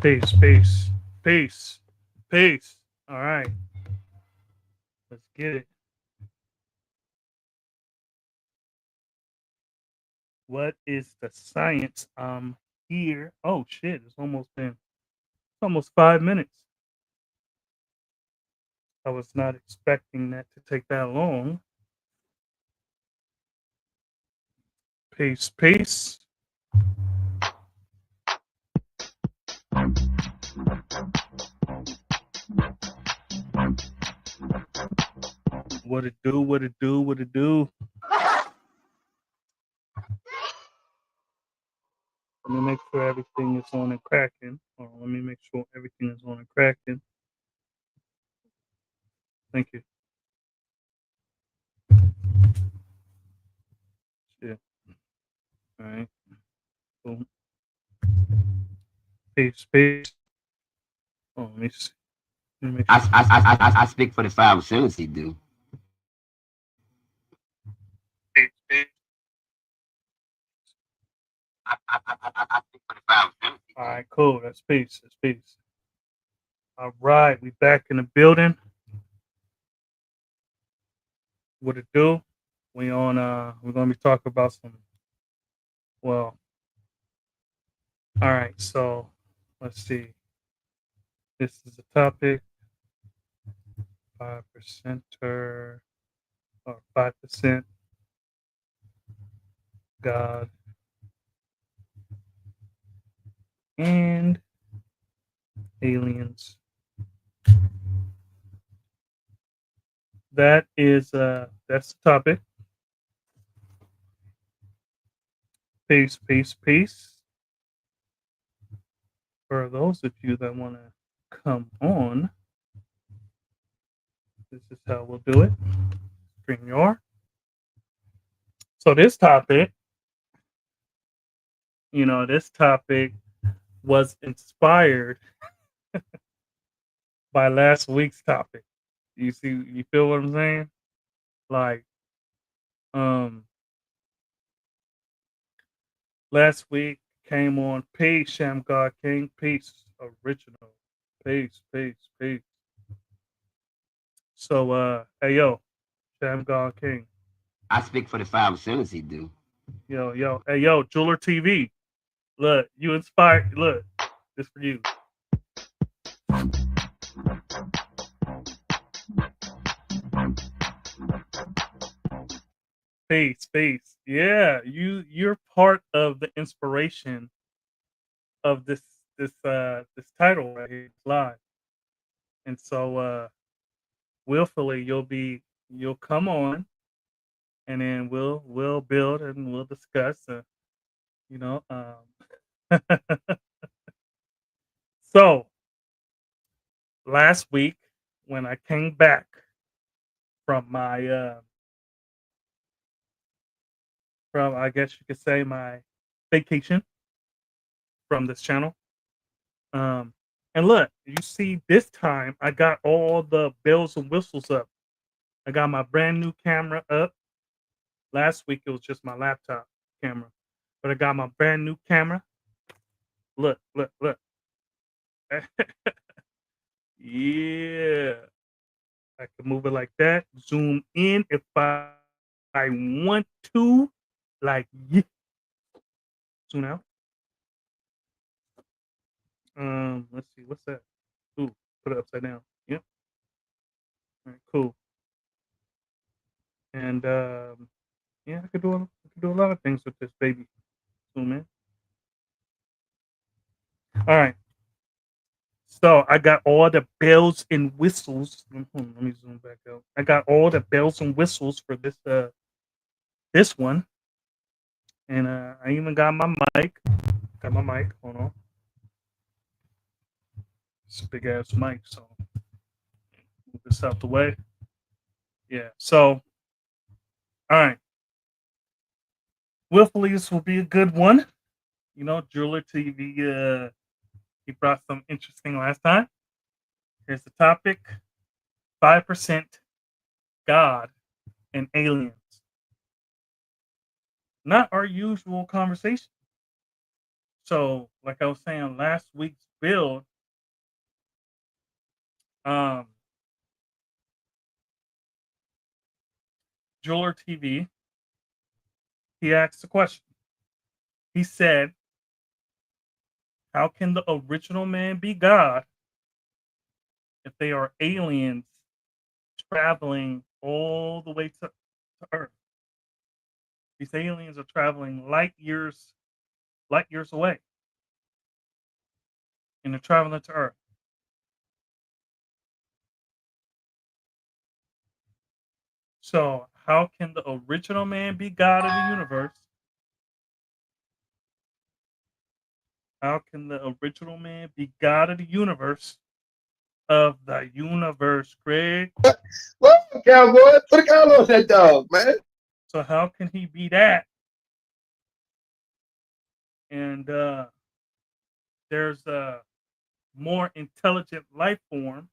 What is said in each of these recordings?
Peace, peace, peace, peace. All right, let's get it. What is the science? I'm here. Oh shit! It's almost 5 minutes. I was not expecting that to take that long. Peace, peace. What it do? What it do? What it do? Let me make sure everything is on and cracking. Or let me make sure everything is on and cracking. Thank you. Shit. All right. Cool. Peace, peace. Oh, let me see. Let me make sure. I speak for the 5 percenters he do. Peace, peace. I speak for the 5 percenters he All do. right, cool. That's peace. That's peace. All right, we back in the building. What it do? We're gonna be talking about some well, all right, so let's see. This is the topic, 5%er or 5% God and aliens. That's the topic. Peace, peace, peace. For those of you that wanna come on, this is how we'll do it. Bring your so this topic was inspired by last week's topic. You feel what I'm saying? Like, um, last week came on Peace, Sham God King, Peace, original, Peace, peace, peace. So, hey yo, Sham God King, I speak for the 5 percenters he do. yo, hey yo, Jeweler TV, look, you inspired, look, this for you. Peace, peace. Yeah, you're part of the inspiration of this title right here, it's live. And so willfully you'll come on and then we'll build and we'll discuss you know so last week when I came back from my from I guess you could say my vacation from this channel, um and look, you see this time I got all the bells and whistles up. I got my brand new camera up. Last week it was just my laptop camera, but I got my brand new camera. Look, look, look. Yeah, I can move it like that. Zoom in if I want to. Like, yeah. Zoom out. Let's see, what's that? Ooh, put it upside down. Yep. All right, cool. And yeah, I could do a lot of things with this baby. Zoom in. All right. So I got all the bells and whistles. Let me zoom back out. I got all the bells and whistles for this one, and I even got my mic. Got my mic. Hold on, it's a big ass mic, so move this out the way. Yeah. So all right, willfully this will be a good one. Jeweler TV. He brought some interesting last time. Here's the topic: 5% God and aliens. Not our usual conversation. So, like I was saying, last week's build, um, Jeweler TV, he asked a question. He said, "How can the original man be God if they are aliens traveling all the way to Earth? These aliens are traveling light years away, and they're traveling to Earth. So, how can the original man be God of the universe? How can the original man be God of the universe? Of the universe, Greg. Well, cowboy, put a collar on that dog, man. So how can he be that? And there's a more intelligent life form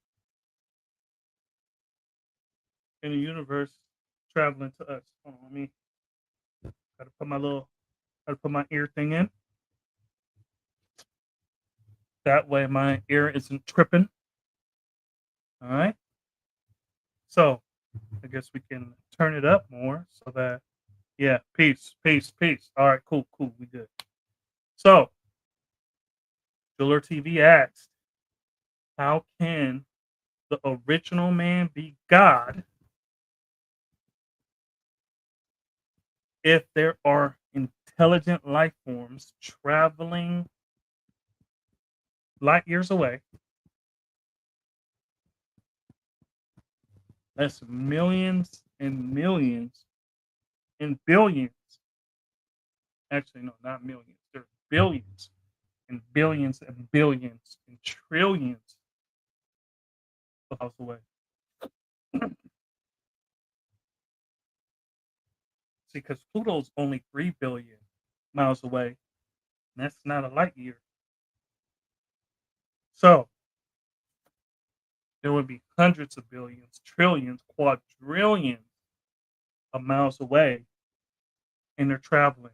in the universe traveling to us. Hold on, let me gotta put my ear thing in. That way my ear isn't tripping. All right. So I guess we can turn it up more so that yeah, peace, peace, peace. All right, cool, cool, we good. So Jeweler TV asked, how can the original man be God if there are intelligent life forms traveling light years away? That's millions and millions and billions. Actually, no, not millions. There's billions and billions and billions and trillions of miles away. See, because Pluto's only 3 billion miles away, and that's not a light year. So there would be hundreds of billions, trillions, quadrillions of miles away, and they're traveling.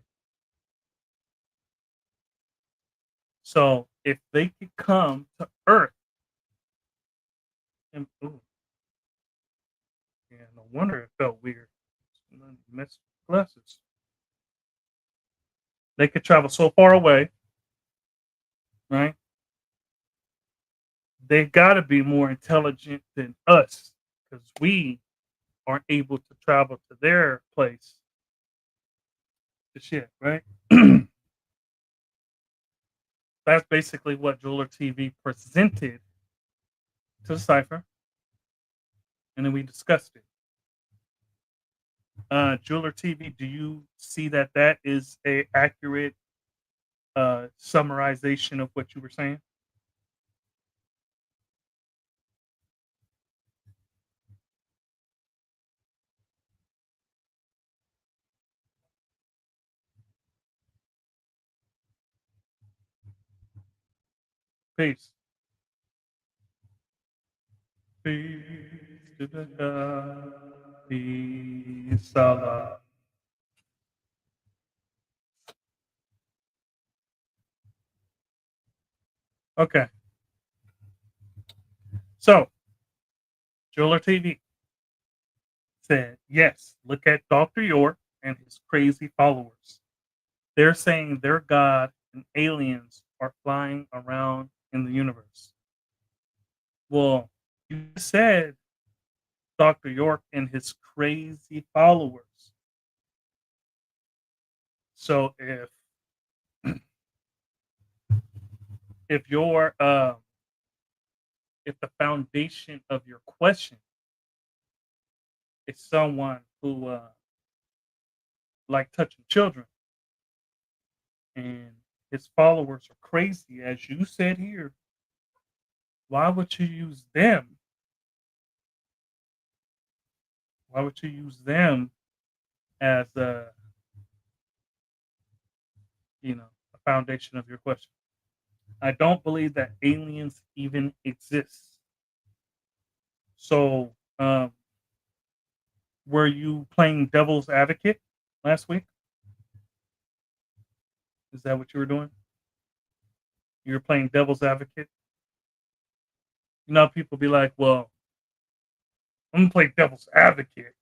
So if they could come to Earth, and ooh, yeah, no wonder it felt weird. Mess glasses. They could travel so far away, right? They've got to be more intelligent than us because we aren't able to travel to their place to shit, right? That's basically what Jeweler TV presented to the cipher, and then we discussed it. Jeweler TV, do you see that that is a accurate summarization of what you were saying? Peace. Peace to the God. Peace, Allah. Okay. So, Jeweler TV said, yes, look at Dr. York and his crazy followers. They're saying their God and aliens are flying around in the universe. Well, you said Dr. York and his crazy followers. So if your if the foundation of your question is someone who like touching children and his followers are crazy, as you said here, why would you use them? Why would you use them as a foundation of your question? I don't believe that aliens even exist. So, were you playing devil's advocate last week? Is that what you were doing? You're playing devil's advocate. You know, people be like, "Well, I'm gonna play devil's advocate,"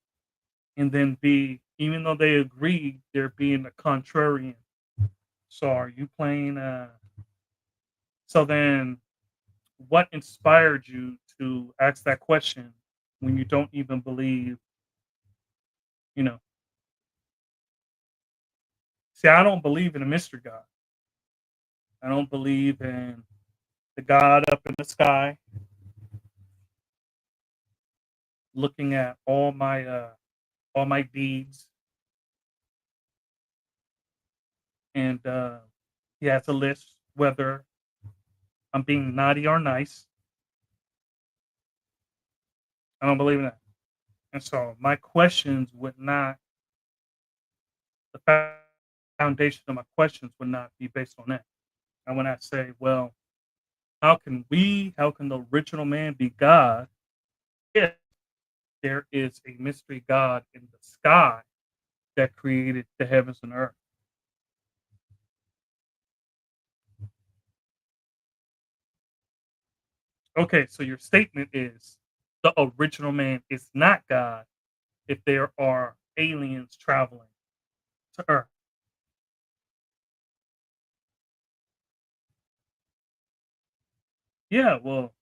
and then be even though they agree, they're being a contrarian. So, are you playing? So then, what inspired you to ask that question when you don't even believe? You know, see, I don't believe in a mystery God. I don't believe in the God up in the sky looking at all my deeds and he has a list whether I'm being naughty or nice. I don't believe in that. And so my questions would not the foundation of my questions would not be based on that. And when I say, well, how can the original man be God if there is a mystery God in the sky that created the heavens and earth? Okay, so your statement is the original man is not God if there are aliens traveling to Earth. Yeah, well,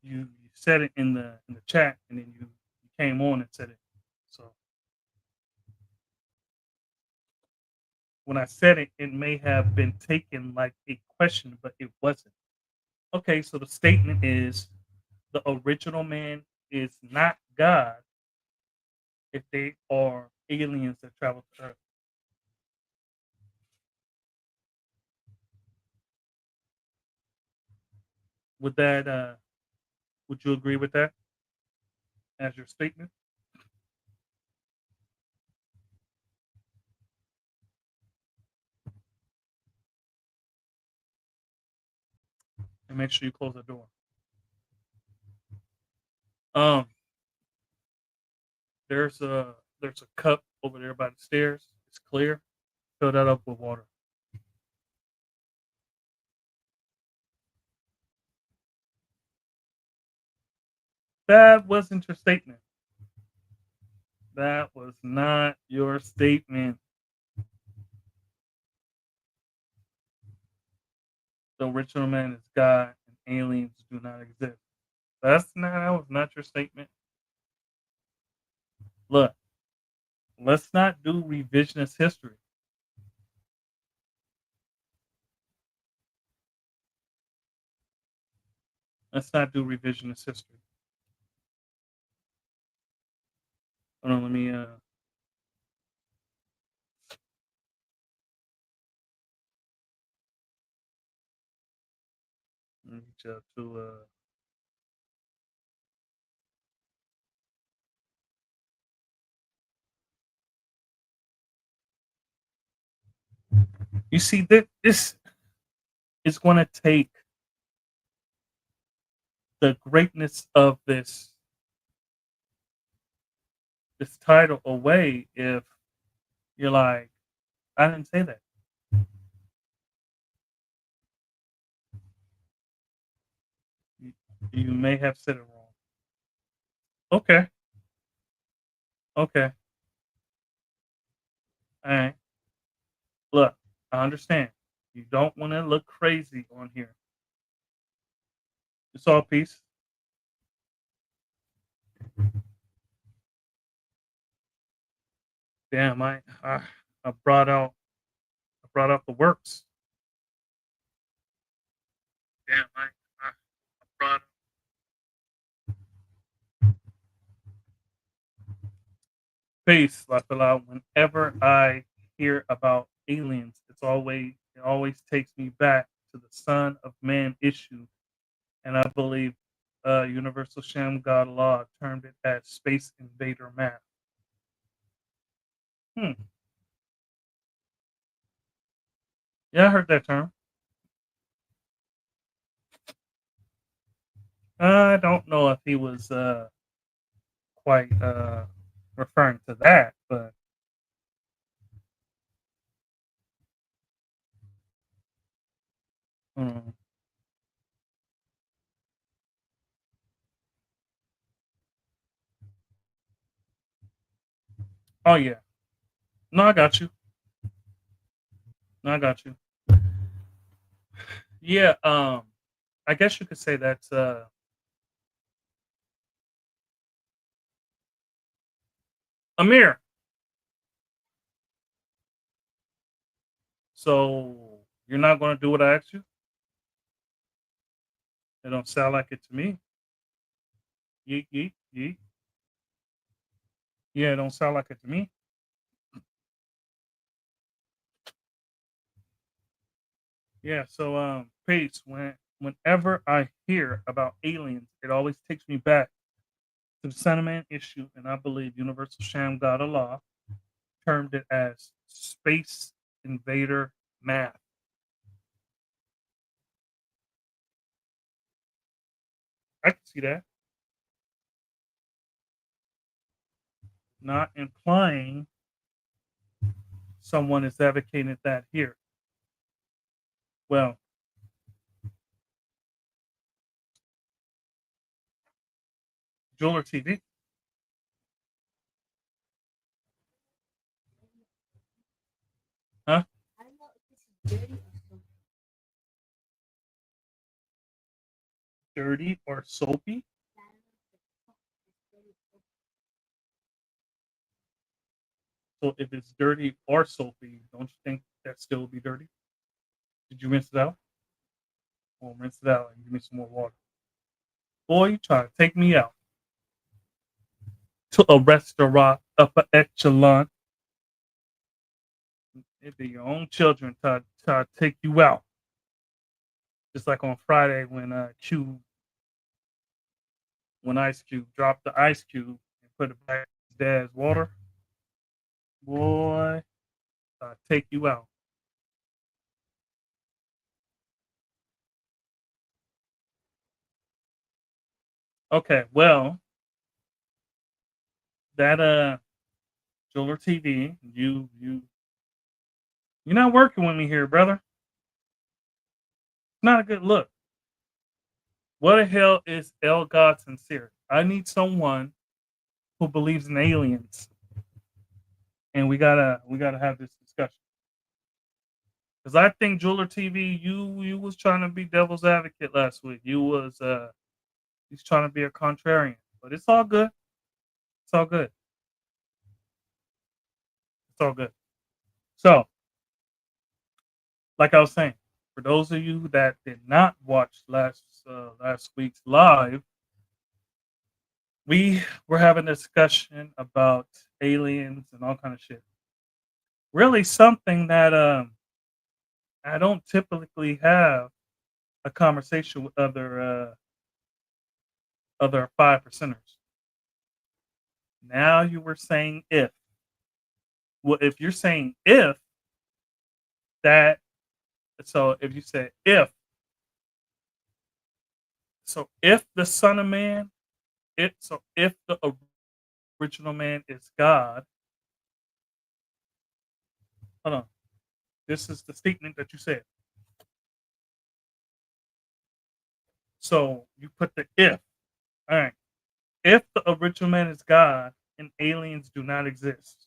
you said it in the chat, and then you came on and said it. So when I said it, it may have been taken like a question, but it wasn't. Okay, so the statement is the original man is not God if they are aliens that travel to Earth. Would that would you agree with that as your statement? And make sure you close the door. Um, there's a cup over there by the stairs. It's clear. Fill that up with water. That wasn't your statement. That was not your statement. The original man is God and aliens do not exist. That was not your statement. Look, let's not do revisionist history. Let's not do revisionist history. Hold on, let me get you to you see that this is going to take the greatness of this title away if you're like, I didn't say that. You, you may have said it wrong. Okay, okay, all right. Look, I understand. You don't want to look crazy on here. It's all peace. Damn, I brought out the works. Damn, I brought peace. Like a lot. Whenever I hear about aliens, it always takes me back to the Son of Man issue, and I believe Universal Sham God Law termed it as Space Invader Math. Hmm. Yeah, I heard that term. I don't know if he was quite referring to that, but Mm. Oh yeah. No, I got you. No, I got you. Yeah. I guess you could say that's Amir. So you're not going to do what I asked you? It don't sound like it to me. Yeet, yeet, yeet. Yeah, it don't sound like it to me. Yeah. So Pace, whenever I hear about aliens, it always takes me back to the Sandman issue, and I believe Universal Sham God of Law termed it as space invader math. I can see that. Not implying someone is advocating that here. Well, Jeweler TV, huh? Dirty or soapy? So if it's dirty or soapy, don't you think that still would be dirty? Did you rinse it out? Well, rinse it out and give me some more water. Boy, you trying to take me out to a restaurant upper echelon. It'd be your own children try to take you out. Just like on Friday when Ice Cube dropped the ice cube and put it back in his dad's water. Boy, take you out. Okay, well, that Jeweler TV, you're not working with me here, brother. Not a good look. What the hell is El God sincere? I need someone who believes in aliens, and we gotta have this discussion. Because I think Jeweler TV, you was trying to be devil's advocate last week. He's trying to be a contrarian, but it's all good. It's all good. It's all good. So, like I was saying, for those of you that did not watch last week's live, we were having a discussion about aliens and all kind of shit. Really, something that I don't typically have a conversation with other 5 percenters. Now you were saying if. Well, if you're saying if that, so if you say if the Son of Man, if the original man is God, hold on. This is the statement that you said. So you put the if. All right. If the original man is God and aliens do not exist,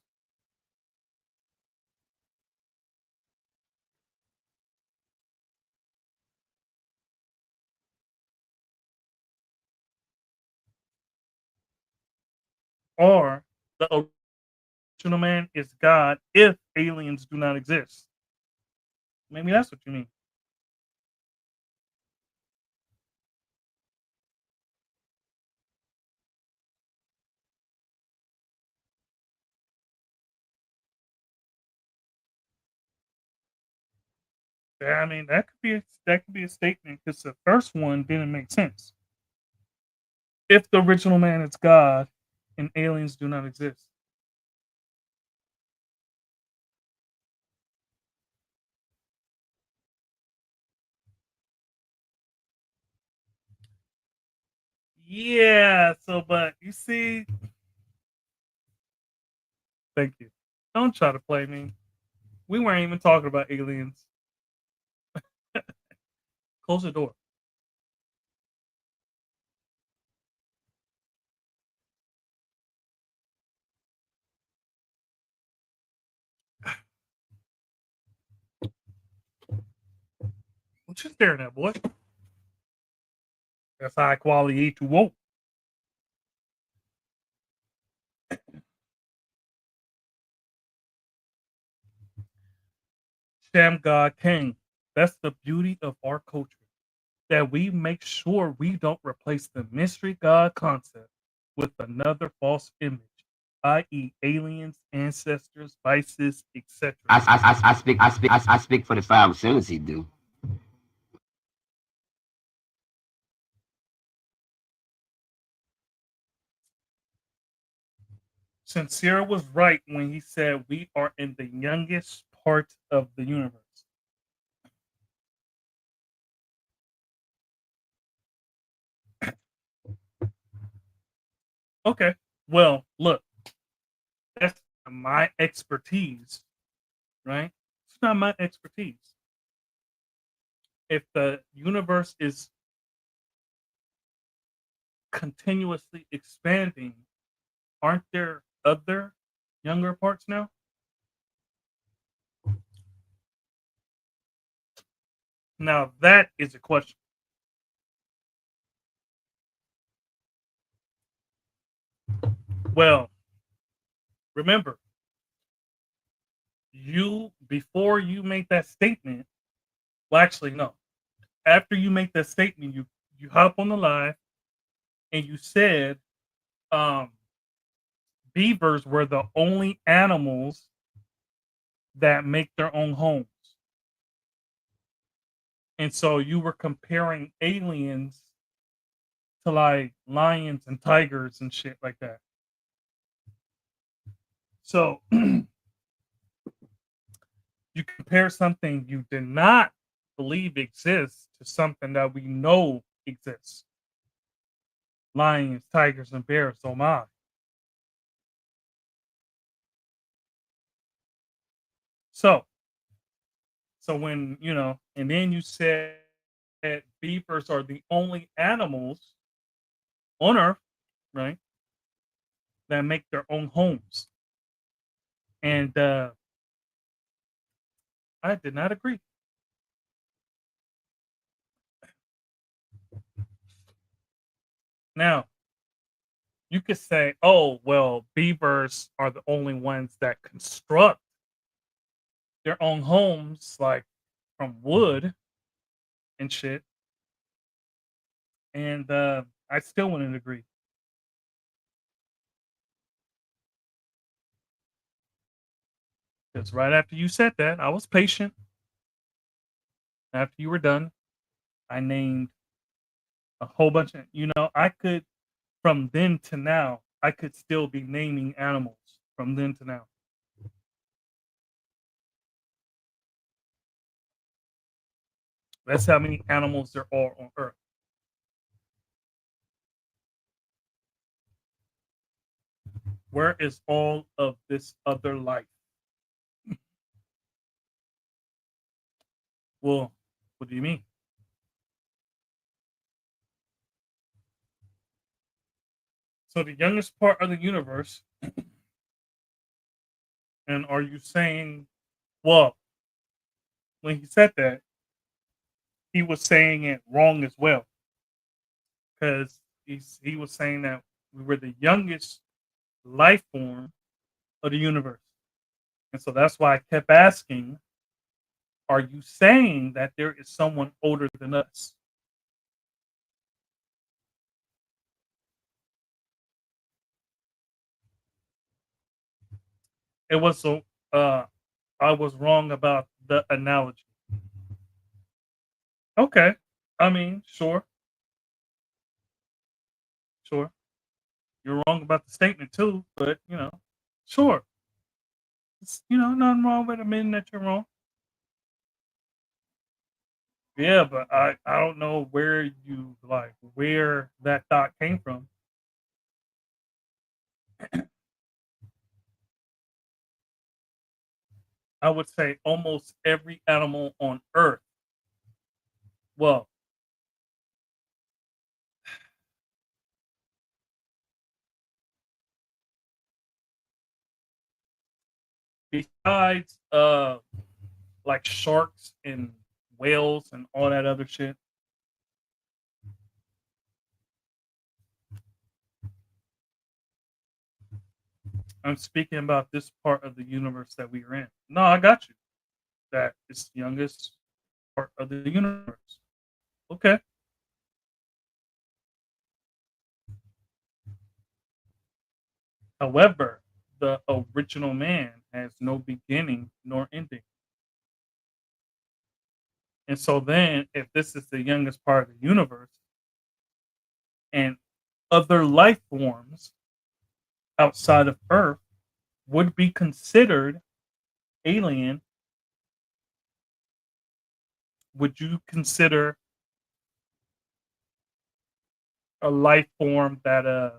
or the original man is God if aliens do not exist. Maybe that's what you mean. Yeah, I mean that could be a statement because the first one didn't make sense. If the original man is God and aliens do not exist. Yeah, so but you see, thank you. Don't try to play me. We weren't even talking about aliens. Close the door. What you staring at, boy? That's high quality H2O. Sham God King. That's the beauty of our culture. That we make sure we don't replace the mystery God concept with another false image, i.e., aliens, ancestors, vices, etc. I speak for the 5 he do. Sincere was right when he said we are in the youngest part of the universe. Okay, well, look, that's my expertise, right? It's not my expertise. If the universe is continuously expanding, aren't there other younger parts now? Now that is a question. Well, remember, you before you make that statement, well, actually, no. After you make that statement, you hop on the live and you said um, beavers were the only animals that make their own homes, and so you were comparing aliens to like lions and tigers and shit like that. So you compare something you did not believe exists to something that we know exists. Lions, tigers, and bears. Oh my. So, so when and then you said that beavers are the only animals on Earth, right, that make their own homes, and I did not agree. Now, you could say, "Oh, well, beavers are the only ones that construct their own homes, like from wood and shit," and I still wouldn't agree. Because right after you said that, I was patient. After you were done, I named a whole bunch of, I could, from then to now, I could still be naming animals from then to now. That's how many animals there are on Earth. Where is all of this other life? Well, what do you mean? So the youngest part of the universe, and are you saying, well, when he said that, he was saying it wrong as well, because he was saying that we were the youngest life form of the universe. And so that's why I kept asking, are you saying that there is someone older than us? It was so I was wrong about the analogy. Okay. I mean, sure, sure. You're wrong about the statement too, but sure. It's, nothing wrong with admitting that you're wrong. Yeah, but I don't know where you like where that thought came from. I would say almost every animal on Earth. Well, besides like sharks and whales and all that other shit. I'm speaking about this part of the universe that we are in. No, I got you. That is the youngest part of the universe. Okay. However, the original man has no beginning nor ending. And so then, if this is the youngest part of the universe and other life forms outside of Earth would be considered alien, would you consider a life form that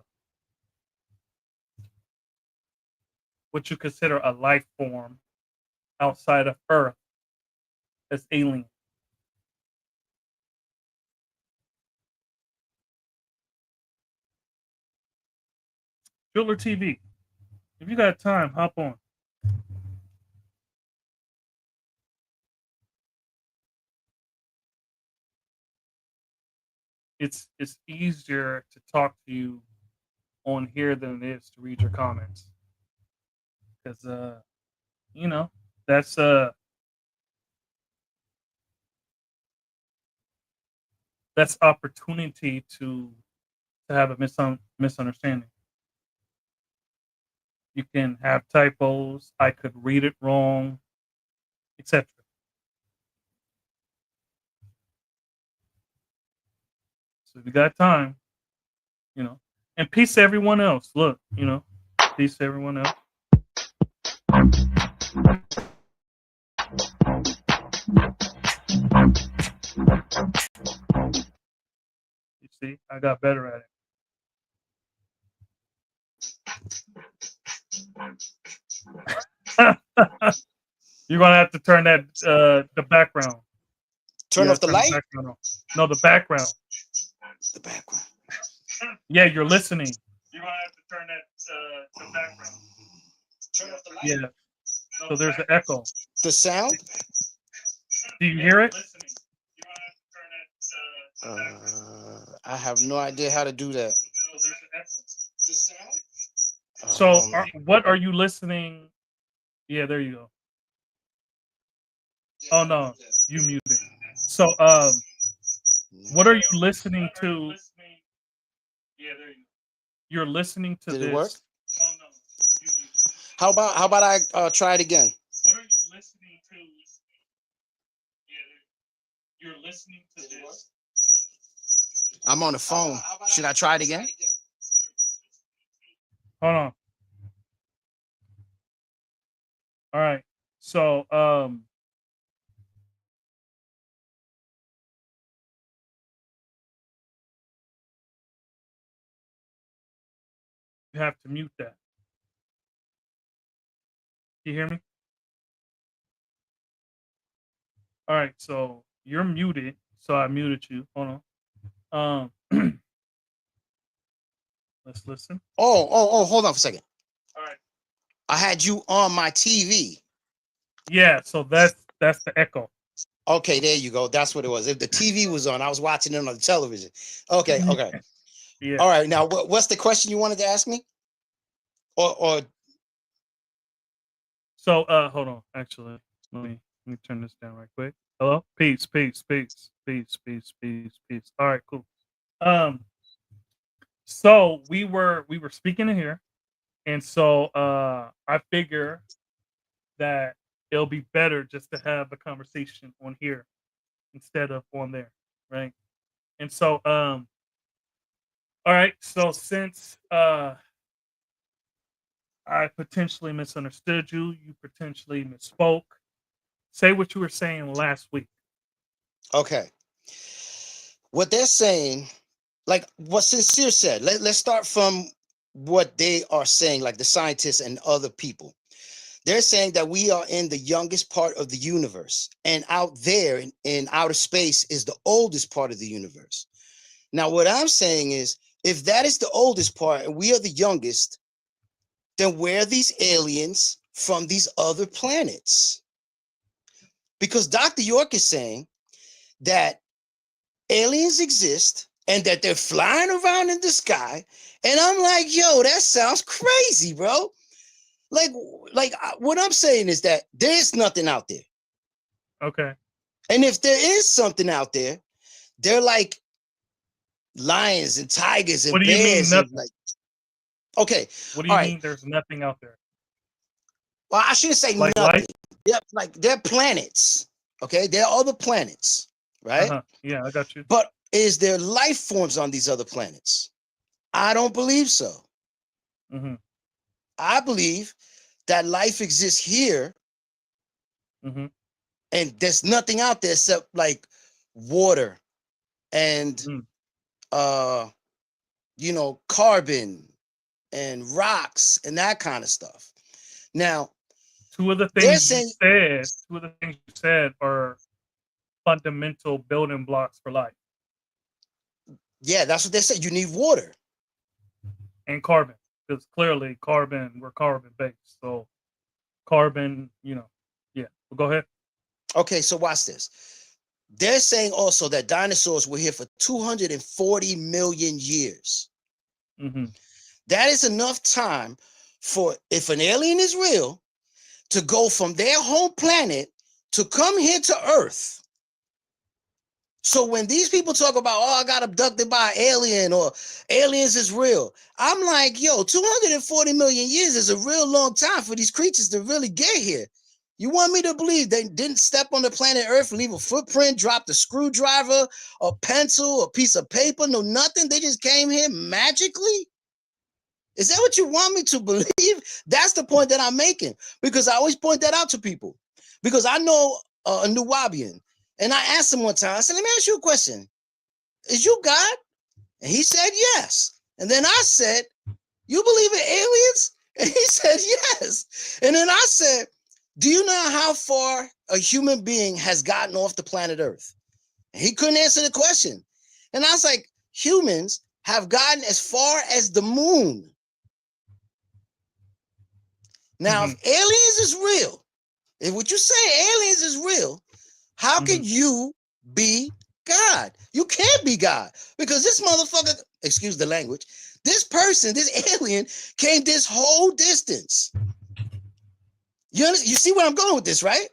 would you consider a life form outside of Earth as alien? Driller TV. If you got time, hop on. It's easier to talk to you on here than it is to read your comments. Because you know, that's opportunity to have a misunderstanding. You can have typos. I could read it wrong, etc. So if you got time, you know, and peace to everyone else. Look, you know, peace to everyone else. You see, I got better at it. You're gonna have to turn that the background. Turn off the light. No, the background. The background. Yeah, you're listening. You're gonna have to turn that the background. Turn off the light. Yeah. So there's an echo. The sound. Do you hear it? I have no idea how to do that. So what are you listening? Yeah, there you go. Oh no, you muted. So what are you listening to? Yeah, there you go. You're listening to Did this. It work? Oh no, you muted. How about I try it again? What are you listening to? Yeah, you're listening to this. I'm on the phone. Should I try it again? Hold on. All right. So you have to mute that. You hear me? All right, so you're muted. So I muted you. Hold on. Let's listen. Oh, hold on for a second. All right. I had you on my TV. Yeah, so that's the echo. Okay, there you go. That's what it was. If the TV was on, I was watching it on the television. Okay. Yeah. All right. Now, what's the question you wanted to ask me? Or so hold on. Actually, let me turn this down right quick. Hello? Peace. All right, cool. So we were speaking in here, and so I figure that it'll be better just to have a conversation on here instead of on there, right? And so all right, so since I potentially misunderstood you, you potentially misspoke. Say what you were saying last week. okay. What they're saying, like what Sincere said, let's start from what they are saying, like the scientists and other people. They're saying that we are in the youngest part of the universe, and out there in outer space is the oldest part of the universe. Now, what I'm saying is, if that is the oldest part and we are the youngest, then where are these aliens from these other planets. Because Dr. York is saying that aliens exist and that they're flying around in the sky. And I'm like, yo, that sounds crazy, bro. Like what I'm saying is that there's nothing out there. Okay. And if there is something out there, they're like lions and tigers and What do you mean bears. And nothing? like, okay. What do you mean there's nothing out there? Well, I shouldn't say Like nothing. life? Yep, like they're planets. Okay, there are other planets, right? Yeah, I got you. But is there life forms on these other planets? I don't believe so. Mm-hmm. I believe that life exists here, Mm-hmm. and there's nothing out there except like water and you know, carbon and rocks and that kind of stuff. Now, two of the things you said are fundamental building blocks for life. Yeah, that's what they said. You need water and carbon, because clearly we're carbon based. So carbon, you know, yeah. Well, go ahead. Okay, so watch this. They're saying also that dinosaurs were here for 240 million years. Mm-hmm. That is enough time for, if an alien is real, to go from their home planet to come here to Earth. So when these people talk about, oh, I got abducted by an alien or aliens is real, I'm like, yo, 240 million years is a real long time for these creatures to really get here. You want me to believe they didn't step on the planet Earth, leave a footprint, drop the screwdriver, a pencil, a piece of paper, no nothing? They just came here magically? Is that what you want me to believe? That's the point that I'm making, because I always point that out to people, because I know a Nuwabian, and I asked him one time, I said, let me ask you a question. Is you God? And he said, yes. And then I said, you believe in aliens? And he said, yes. And then I said, do you know how far a human being has gotten off the planet Earth? And he couldn't answer the question. And I was like, humans have gotten as far as the moon. Now, if aliens is real, if what you say aliens is real, how can you be God? You can't be God, because this motherfucker, excuse the language, this person, this alien came this whole distance. You see where I'm going with this, right?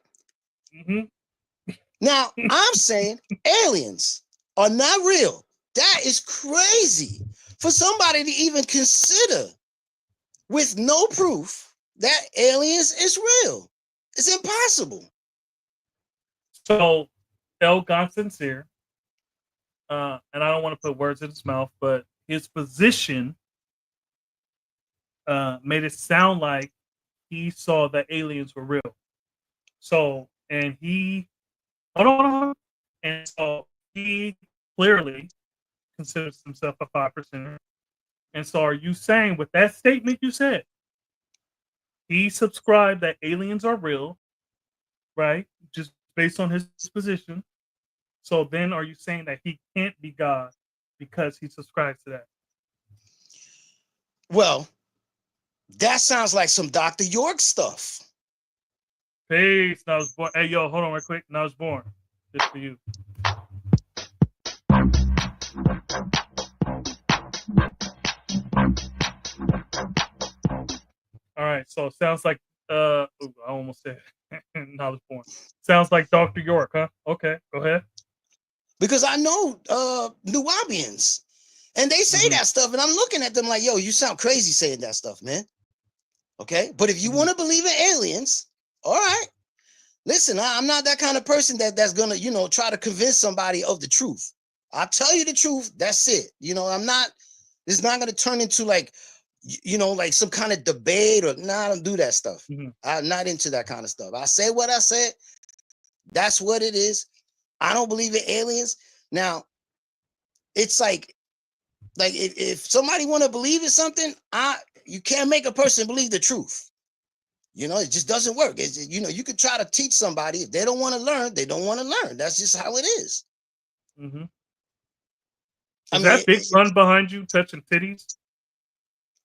Now, I'm saying aliens are not real. That is crazy for somebody to even consider with no proof that aliens is real. It's impossible. So El got sincere, and I don't want to put words in his mouth, but his position made it sound like he saw that aliens were real. So, and he, hold on, and so he clearly considers himself a 5%. And so, are you saying with that statement you said, he subscribed that aliens are real, right? Just based on his position. So then, are you saying that he can't be God because he subscribes to that? Well, that sounds like some Dr. York stuff. Peace. Now I was born. Hey, yo, hold on, right quick. Now I was born. Just for you. All right. So it sounds like I almost said now I was born. Sounds like Dr. York, huh? Okay, go ahead. Because I know Nuwabians, and they say that stuff, and I'm looking at them like, yo, you sound crazy saying that stuff, man. Okay, but if you want to believe in aliens, all right. Listen, I'm not that kind of person that's gonna, you know, try to convince somebody of the truth. I'll tell you the truth. That's it. You know, I'm not. It's not gonna turn into like, you know, like some kind of debate or I don't do that stuff. I'm not into that kind of stuff. I say what I said. That's what it is. I don't believe in aliens. Now, it's like if somebody want to believe in something, you can't make a person believe the truth. You know, it just doesn't work. You know, you could try to teach somebody. If they don't want to learn, they don't want to learn. That's just how it is. Is that Big Pun behind you touching titties?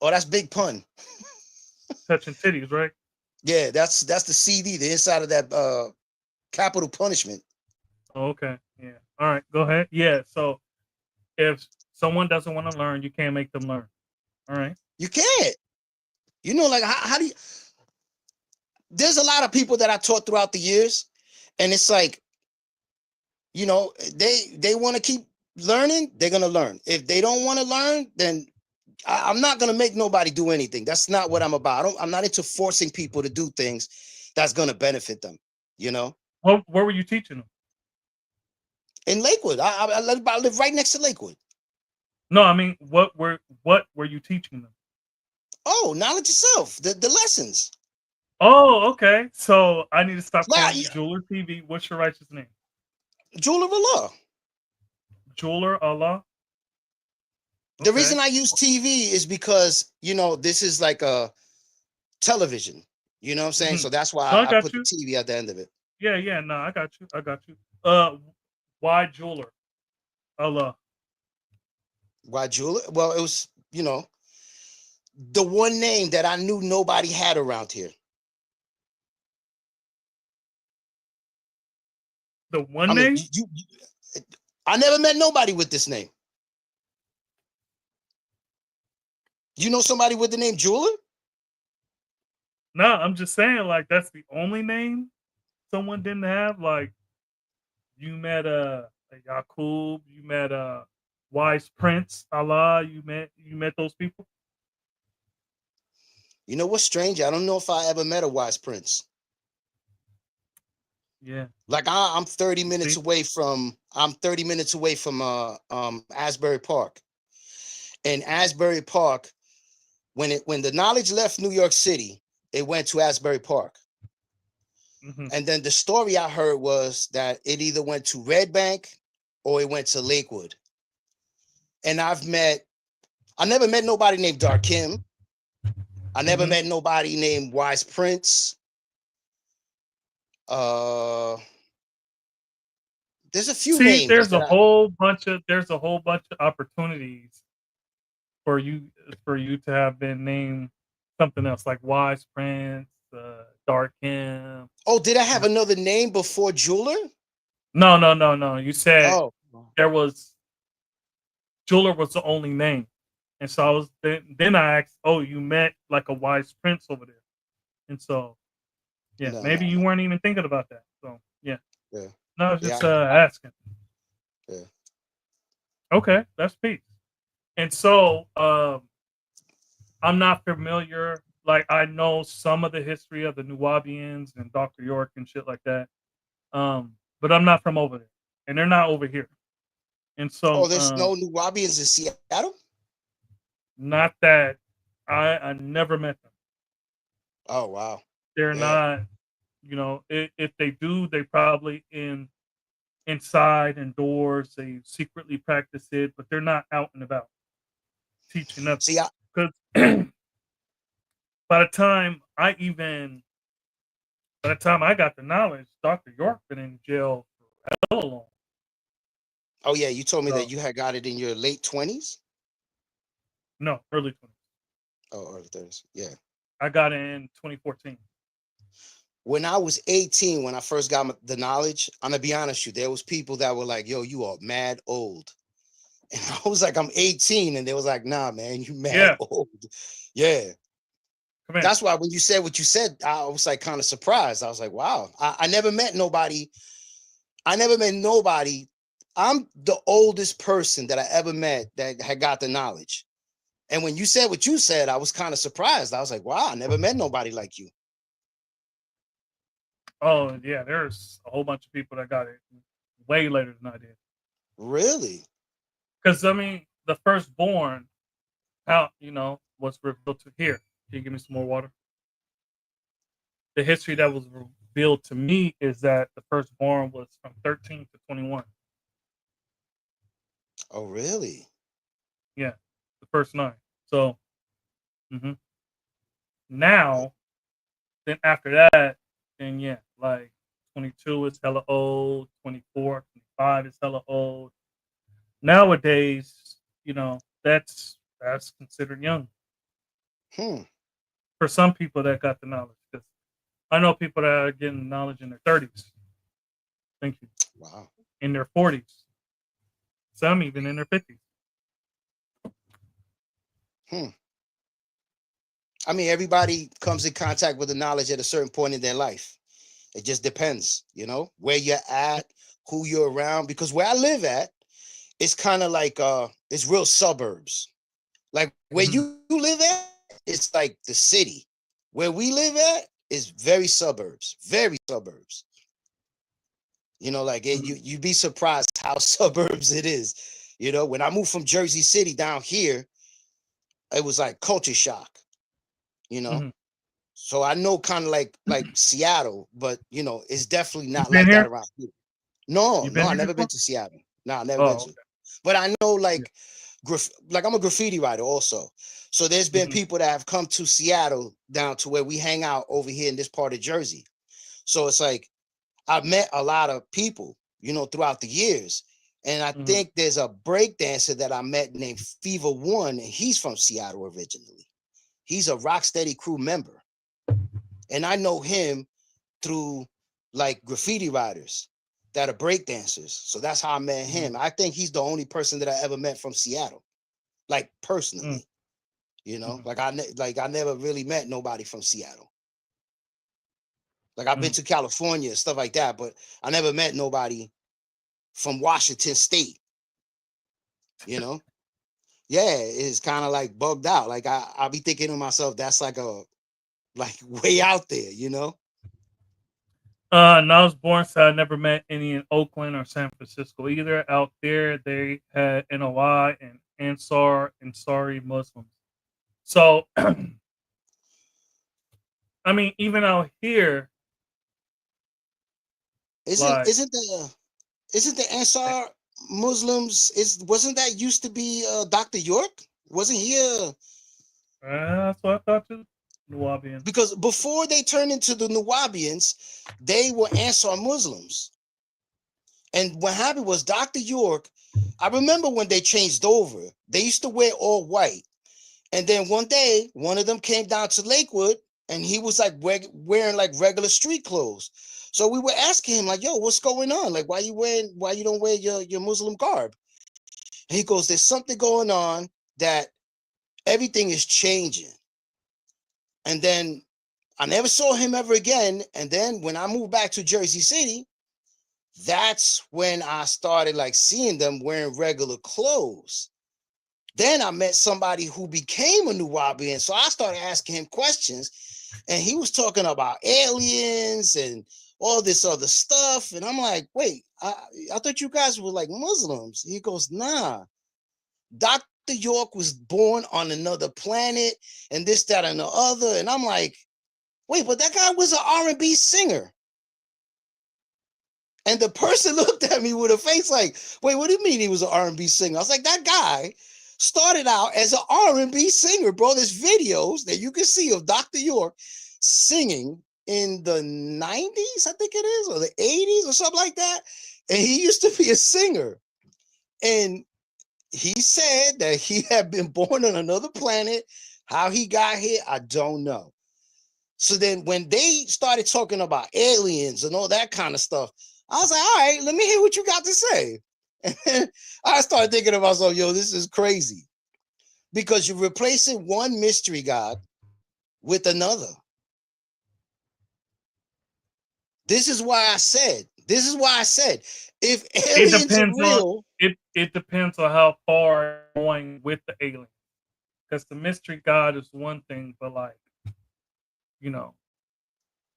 Oh, that's Big Pun. Touching titties, right? Yeah, that's the CD, the inside of that capital punishment. Oh, okay. Yeah. All right. Go ahead. Yeah. So if someone doesn't want to learn, you can't make them learn. All right. You can't. You know, like how do you? There's a lot of people that I taught throughout the years, and it's like, you know, they want to keep learning, they're gonna learn. If they don't want to learn, then I'm not gonna make nobody do anything. That's not what I'm about. I'm not into forcing people to do things that's gonna benefit them. You know, Where were you teaching them? in Lakewood, I live right next to Lakewood. No, I mean, what were you teaching them? Oh, knowledge itself, the lessons. Oh, okay. So I need to stop Wow, calling you Jeweler TV. What's your righteous name? Jeweler of Allah. Jeweler Allah. The Okay. reason I use TV is because, you know, this is like a television. You know what I'm saying? Mhm. So that's why No, I I got put the you. TV at the end of it. Yeah, yeah. No, I got you. I got you. Why Jeweler Allah? Why Jeweler? Well, it was, you know, the one name that I knew nobody had around here. The one I mean, name? I never met nobody with this name. You know somebody with the name Jeweler? No, I'm just saying, like, that's the only name someone didn't have. Like, you met a Yakub, you met Wise Prince Allah, you met those people. You know what's strange? I don't know if I ever met a Wise Prince. Yeah. Like I'm 30 You minutes see? away from Asbury Park. In Asbury Park, when the knowledge left New York City, it went to Asbury Park. Hmm. And then the story I heard was that it either went to Red Bank or it went to Lakewood. And I never met nobody named Darkim. I never Hmm. met nobody named Wise Prince. Uh, there's a few See, names that there's a whole bunch of opportunities for you to have been named something else like Wise Prince, Dark Him. Oh, did I have another name before Jeweler? No, no, no, no. You said Oh, there was Jeweler was the only name, and so I was then I asked, oh, you met like a Wise Prince over there, and so yeah, no, maybe no, you no. weren't even thinking about that. So yeah, Yeah, no, I was yeah, just asking. yeah. Okay, that's peace. And so I'm not familiar. Like I know some of the history of the Nuwabians and Dr. York and shit like that. But I'm not from over there, and they're not over here. And Oh, so, there's no New Wabians in Seattle? not that I never met them. Oh, wow. They're Yeah. not, if they do, they probably inside indoors. They secretly practice it, but they're not out and about teaching others. See, Because by the time I even by the time I got the knowledge, Dr. York been in jail for hell long. oh yeah, you told me that So you had got it in your late 20s? no, early 20s. Oh, early 30s. Yeah. I got it in 2014. When I was 18, when I first got the knowledge, I'm gonna be honest with you, there was people that were like, yo, you are mad old. And I was like, I'm 18. And they was like, nah, man, you mad Yeah, old. Yeah. come in. That's why when you said what you said, I was like kind of surprised. I was like, wow, I never met nobody. I never met nobody. I'm the oldest person that I ever met that had got the knowledge. And when you said what you said, I was kind of surprised. I was like, wow, I never met nobody like you. Oh yeah, there's a whole bunch of people that got it way later than I did. Really? Because I mean, the firstborn, how was revealed to here. Can you give me some more water? The history that was revealed to me is that the firstborn was from 13 to 21. Oh, really? Yeah, the first nine. So mhm. Oh, Now, then after that, then yeah, like 22 is hella old, 24, 25 is hella old. Nowadays, that's considered young hmm. for some people that got the knowledge. 'Cause I know people that are getting knowledge in their 30s. Thank you. Wow. In their 40s. Some even in their 50s. I mean, everybody comes in contact with the knowledge at a certain point in their life. It just depends, you know, where you're at, who you're around. Because where I live at, it's kind of like it's real suburbs. Like where Mhm. you live at, it's like the city. Where we live at is very suburbs, very suburbs. You know, like Mhm. you'd be surprised how suburbs it is. You know, when I moved from Jersey City down here, it was like culture shock. You know, Mhm. so I know kind of like Seattle, but you know, it's definitely You not been like that here? around here. No, You no, been I here never been before? to Seattle. No, I never been Oh, to. okay. But I know Yeah. like I'm a graffiti writer also. So there's been Mhm. people that have come to Seattle down to where we hang out over here in this part of Jersey. So it's like I've met a lot of people, you know, throughout the years. And I Mhm. think there's a break dancer that I met named Fever One, and he's from Seattle originally. He's a Rocksteady crew member. And I know him through like graffiti writers that are break dancers. So that's how I met Mhm. him. I think he's the only person that I ever met from Seattle, like Mm. personally. You know, Mhm. like I never really met nobody from Seattle. Like I've been Mm. to California and stuff like that, but I never met nobody from Washington State. You know, yeah, it's kind of like bugged out. Like I be thinking to myself, that's like a like way out there. You know, And I was born, so I never met any in Oakland or San Francisco either. Out there, they had NOI and Ansar and Sorry Muslims. So, I mean, even out here, isn't like, isn't the isn't the Ansar Muslims? Is wasn't that used to be Dr. York? Wasn't he? that's what I thought too. Nubian. Because before they turned into the Nuwabians, they were Ansar Muslims. And what happened was Dr. York. I remember when they changed over. They used to wear all white, and then one day, one of them came down to Lakewood, and he was like wearing like regular street clothes. So we were asking him like, "Yo, what's going on? Like, why you don't wear your Muslim garb?" And he goes, "There's something going on that everything is changing." And then I never saw him ever again. And then when I moved back to Jersey City, that's when I started like seeing them wearing regular clothes. Then I met somebody who became a Nuwabian. So I started asking him questions, and he was talking about aliens and all this other stuff. And I'm like, wait, I thought you guys were like Muslims. He goes, nah. Dr. York was born on another planet and this, that, and the other. And I'm like, wait, but that guy was an R&B singer. And the person looked at me with a face like, wait, what do you mean he was an R&B singer? I was like, that guy started out as an R&B singer, bro. There's videos that you can see of Dr. York singing in the 90s, I think it is, or the 80s or something like that. And he used to be a singer. And he said that he had been born on another planet. How he got here, I don't know. So then when they started talking about aliens and all that kind of stuff, I was like, all right, let me hear what you got to say. And I started thinking to myself, yo, this is crazy. Because you're replacing one mystery god with another. This is why I said, if It aliens are depends on real, it. It depends on how far you're going with the alien. Because the mystery god is one thing, but like, you know,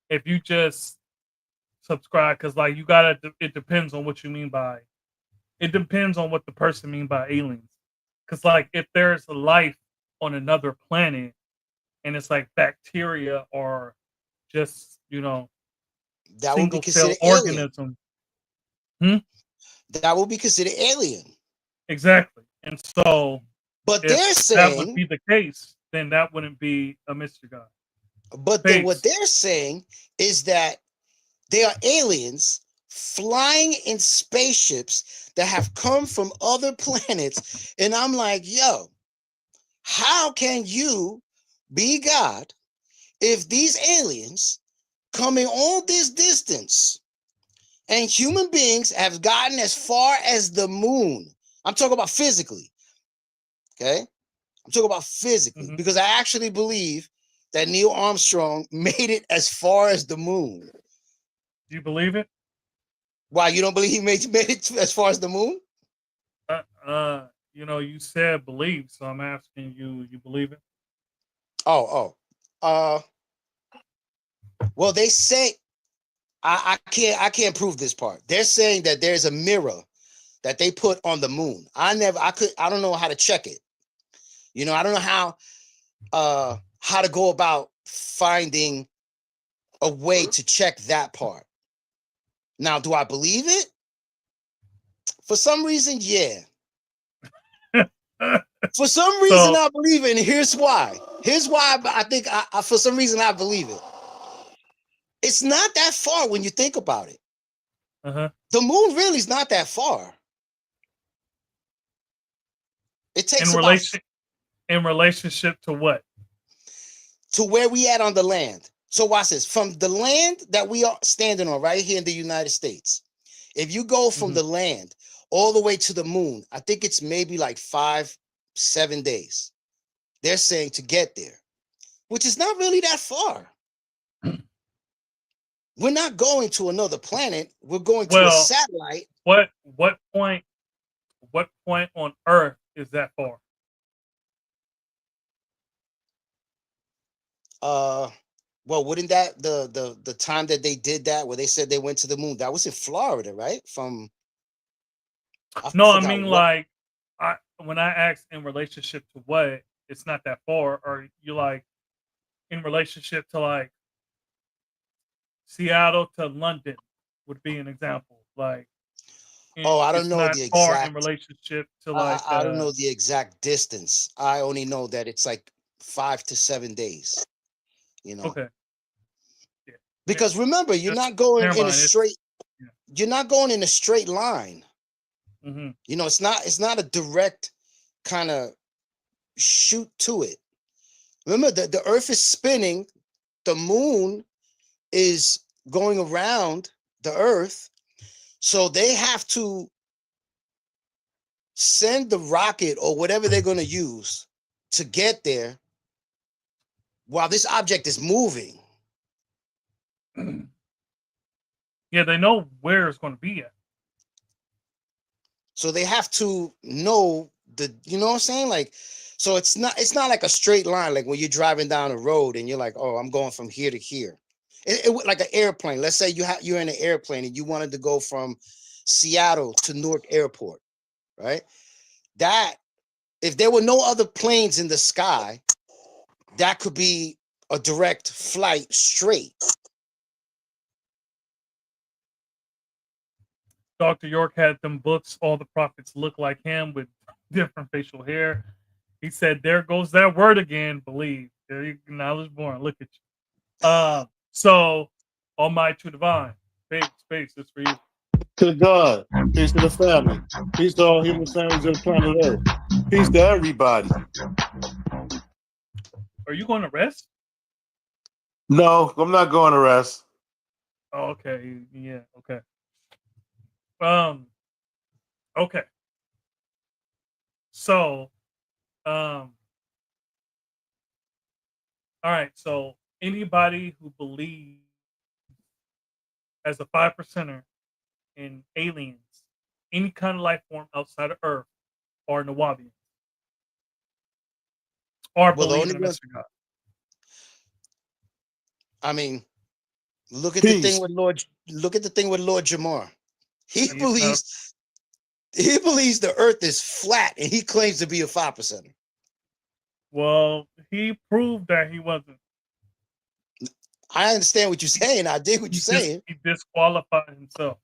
if you just subscribe, because like you gotta, it depends on what you mean by. It depends on what the person mean by aliens. Because like, if there's life on another planet and it's like bacteria or just that will be single cell considered alien. organism. Hmm? That will be considered alien. Exactly. And so But if they're that would saying, be the case, then that wouldn't be a mystery god. but then what Peace. they're saying is that they are aliens flying in spaceships that have come from other planets. And I'm like, yo, how can you be God if these aliens coming all this distance, and human beings have gotten as far as the moon. I'm talking about physically. Okay, I'm talking about physically because I actually believe that Neil Armstrong made it as far as the moon. Do you believe it? Why, you don't believe he made it as far as the moon? You know, you said believe, so I'm asking you. You believe it? Well, they say I can't prove this part. They're saying that there's a mirror that they put on the moon. I don't know how to check it. You know, I don't know how to go about finding a way to check that part. Now, do I believe it? For some reason, yeah. For some reason, I believe it, and here's why. Here's why I think for some reason I believe it. It's not that far when you think about it. The moon really is not that far. It takes in relationship to what? To where we at on the land. So watch this. From the land that we are standing on right here in the United States, if you go from the land all the way to the moon, I think it's maybe like 5-7 days. They're saying to get there, which is not really that far. We're not going to another planet. We're going to a satellite. What point on Earth is that far? Well, wouldn't that the time that they did that, where they said they went to the moon, that was in Florida, right? I mean, like, when I asked in relationship to what, it's not that far. Or you like in relationship to like Seattle to London would be an example. Like, I don't know the exact far in relationship to like. I don't know the exact distance. I only know that it's like 5 to 7 days. You know. Okay. Yeah. Because remember, you're not going in a straight. You're not going in a straight line. You know, it's not a direct kind of shoot to it. Remember, the Earth is spinning, the moon is going around the Earth, so they have to send the rocket or whatever they're going to use to get there while this object is moving. Yeah, they know where it's going to be at. So they have to know you know what I'm saying? Like, so it's not like a straight line, like when you're driving down a road and you're like, oh, I'm going from here to here. It like an airplane. Let's say you're in an airplane and you wanted to go from Seattle to Newark Airport, right? That, if there were no other planes in the sky, that could be a direct flight straight. Dr. York had them books, All the Prophets Look Like Him, with different facial hair. He said, there goes that word again, believe. There you go, knowledge born. Look at you. So, Almighty True Divine, space, this for you. To God, peace to the family, peace to all human families of planet Earth, peace to everybody. Are you going to rest? No, I'm not going to rest. Oh, okay, yeah, okay. Okay. So, all right. So, anybody who believes as a 5%er in aliens, any kind of life form outside of Earth, are Nawabians, or believe in a Mr. God. I mean, look at the thing with Lord. Look at the thing with Lord Jamar. He believes the Earth is flat, and he claims to be a 5%er. Well, he proved that he wasn't. I understand what you're saying. I dig what you're saying. He disqualified himself.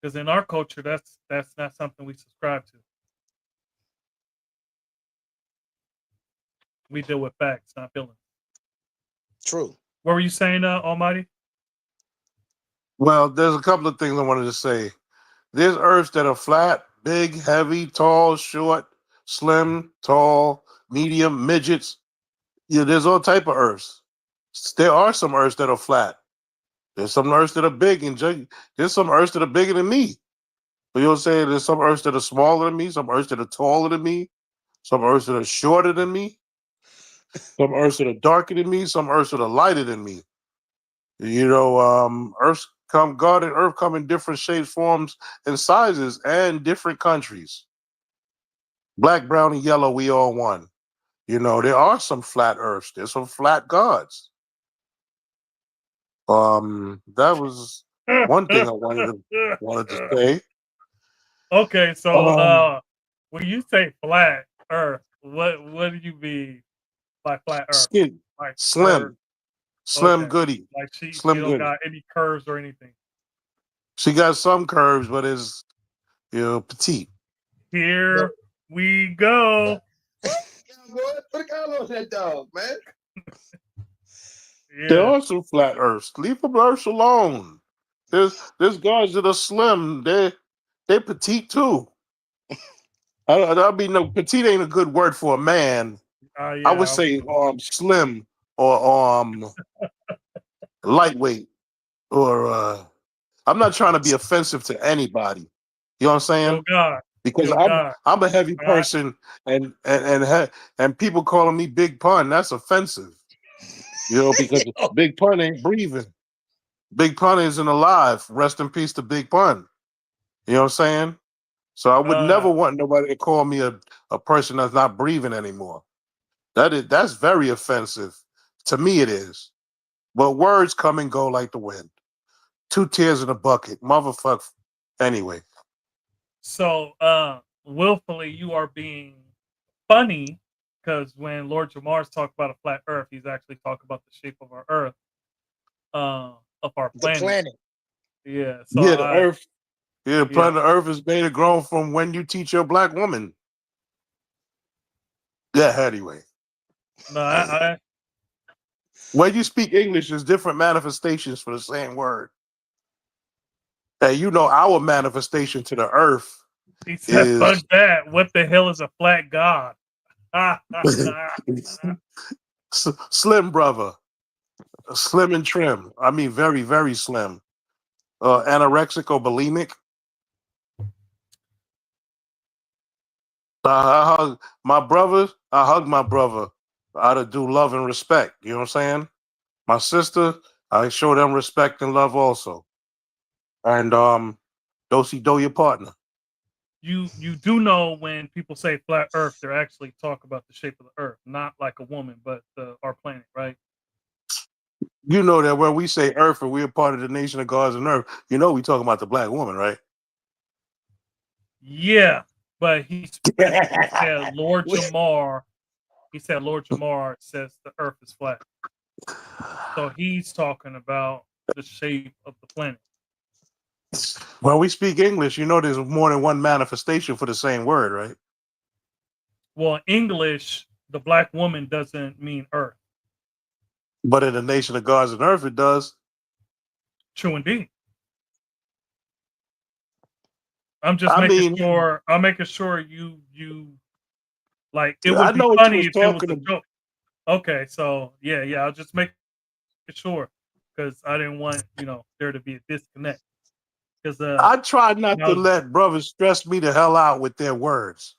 Because in our culture, that's not something we subscribe to. We deal with facts, not feelings. True. What were you saying, Almighty? Well, there's a couple of things I wanted to say. There's Earths that are flat, big, heavy, tall, short, slim, tall, medium, midgets. Yeah, there's all type of Earths. There are some Earths that are flat. There's some Earths that are big, and there's some Earths that are bigger than me. But you'll say there's some Earths that are smaller than me, some Earths that are taller than me, some Earths that are shorter than me, some Earths that are darker than me, some Earths that are lighter than me. Earths come, God and Earth come in different shapes, forms, and sizes, and different countries. Black, brown, and yellow, we all one. There are some flat Earths. There's some flat gods. That was one thing I wanted to say. Okay, so Um, when you say flat Earth, what do you mean by flat Earth? skin, Like her? slim, slim Okay, goody, like she slim don't goody. got any curves or anything. She got some curves, but is petite. Here we go. Yeah, boy, put a collar on that dog, man. There Yeah. are some flat Earths. Leave the Earths alone. There's guys that are slim. They petite too. I mean, no, petite ain't a good word for a man. I would Yeah. say slim or lightweight or I'm not trying to be offensive to anybody. You know what I'm Yo, saying? God. Because Yo, I'm God. I'm a heavy All right. person and people calling me Big Pun, that's offensive. Because Big Pun ain't breathing. Big Pun isn't alive. Rest in peace to Big Pun. You know what I'm saying? So I would never Uh, want nobody to call me a person that's not breathing anymore. That's very offensive. To me it is. But words come and go like the wind. Two tears in a bucket. Motherfucker. Anyway. so willfully you are being funny because when Lord Jamar's talk about a flat Earth, he's actually talking about the shape of our Earth, of our The planet. planet. Yeah. So Yeah, the earth. Yeah, the yeah. planet Earth is made and grown from when you teach your black woman. Yeah, anyway. No, I When you speak English, there's different manifestations for the same word. And our manifestation to the earth he said, "Fuck is that! What the hell is a flat God?" slim brother, slim and trim. I mean, very, very slim. Anorexic or bulimic. I hug my brother. I hug my brother. I to do love and respect. You know what I'm saying? My sister, I show them respect and love also. And do your partner. You do know when people say flat Earth, they're actually talking about the shape of the Earth, not like a woman, but our planet, right? You know that when we say Earth and we're part of the nation of gods and Earth, we talking about the black woman, right? Yeah, but he specifically said Lord We- Jamar. He said Lord Jamar says the Earth is flat, so he's talking about the shape of the planet. When we speak English, there's more than one manifestation for the same word, right? Well, in English, the black woman doesn't mean Earth. But in the nation of gods and Earth, it does. True indeed. I'm just I making mean, sure. I'm making sure you like. It I would be know what you funny was if it was talking a about. joke. Okay, so yeah. I'll just make sure because I didn't want there to be a disconnect because I try not to now let brothers stress me the hell out with their words.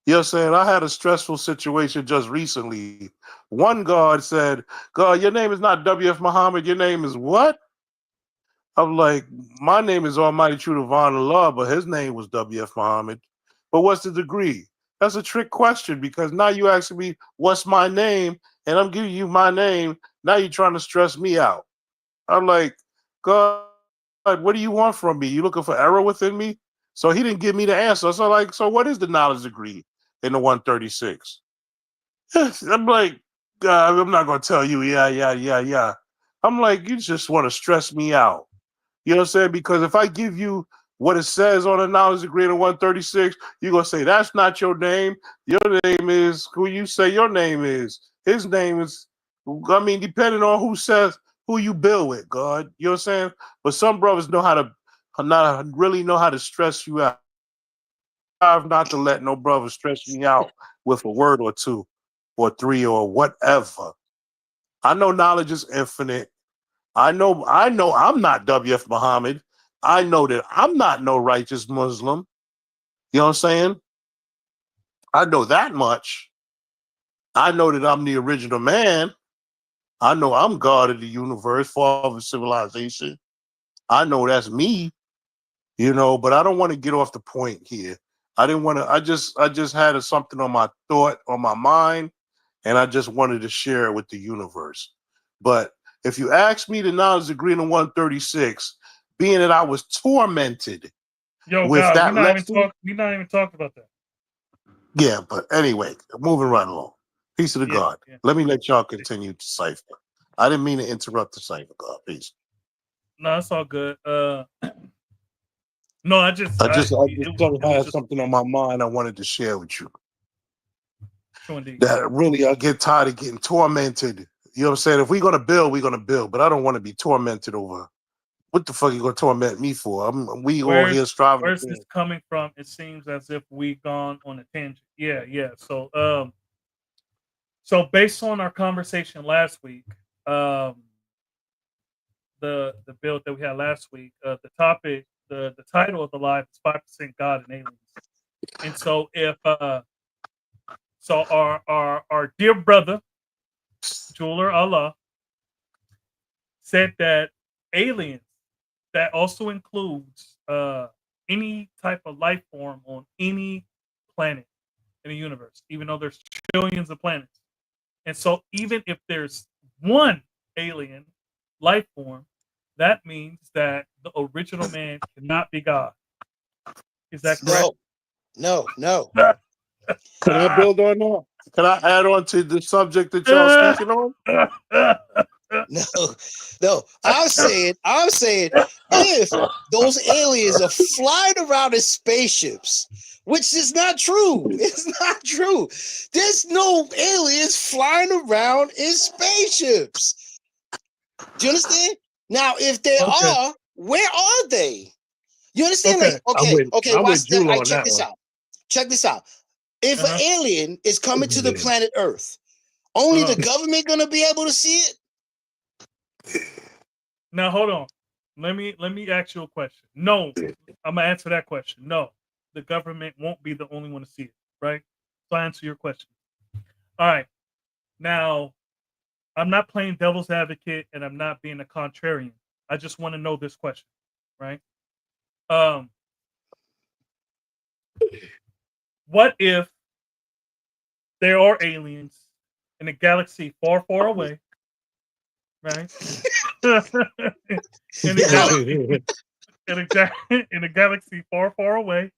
You know what I'm saying? I had a stressful situation just recently. One guard said, God, your name is not W.F. Muhammad. Your name is what? I'm like, my name is Almighty True Divine Allah, but his name was W.F. Muhammad. But what's the degree? That's a trick question because now you asking me, what's my name? And I'm giving you my name. Now you're trying to stress me out. I'm like, God, what do you want from me? You looking for error within me? So he didn't give me the answer. So what is the knowledge degree in the 136? I'm like, God, I'm not gonna tell you, yeah. I'm like, you just want to stress me out. You know what I'm saying? Because if I give you what it says on the knowledge degree in 136, you're gonna say that's not your name. Your name is who you say your name is. His name is, I mean, depending on who says who you build with, God. You know what I'm saying? But some brothers know how to not really know how to stress you out. I've not to let no brother stress me out with a word or two or 3 or whatever. I know knowledge is infinite. I know I'm not WF Muhammad. I know that I'm not no righteous Muslim. You know what I'm saying? I know that much. I know that I'm the original man. I know I'm God of the universe, father of civilization. I know that's me, but I don't want to get off the point here. I didn't want to, I just had something on my mind, and I just wanted to share it with the universe. But if you ask me the knowledge degree in 136, being that I was tormented Yo, with God, that lesson. we not even talking about that. Yeah, but anyway, moving right along. Peace of the Yeah, God. yeah. Let me let y'all continue to cipher. I didn't mean to interrupt the cipher, God. Peace. No, it's all good. No, I just it was had just something on my mind I wanted to share with you. true indeed. That really I get tired of getting tormented. You know what I'm saying? If we're gonna build, we're gonna build. But I don't want to be tormented over what the fuck you gonna torment me for? We all here striving to Where's build. this coming from? It seems as if we gone on a tangent. Yeah, yeah. So based on our conversation last week, the build that we had last week, the topic, the title of the live is 5% God and aliens. And so if so our dear brother, jeweler Allah, said that aliens, that also includes any type of life form on any planet in the universe, even though there's trillions of planets. And so even if there's one alien life form, that means that the original man cannot be God. Is that correct? No. Can I build on that? Can I add on to the subject that y'all speaking on? No. I'm saying if those aliens are flying around in spaceships, which is not true. It's not true. There's no aliens flying around in spaceships. Do you understand? Now, if they Okay. are, where are they? You understand? Okay. Like, okay, I'm watch with that. Jewel All right, on check that this one. out. Check this out. If an alien is coming to the planet Earth, only the government gonna be able to see it? Now hold on. Let me ask you a question. No, I'm gonna answer that question. No, the government won't be the only one to see it, right? So I answer your question. All right. Now, I'm not playing devil's advocate and I'm not being a contrarian. I just want to know this question, right? What if there are aliens in a galaxy far, far away, right? in a galaxy, in a galaxy far, far away.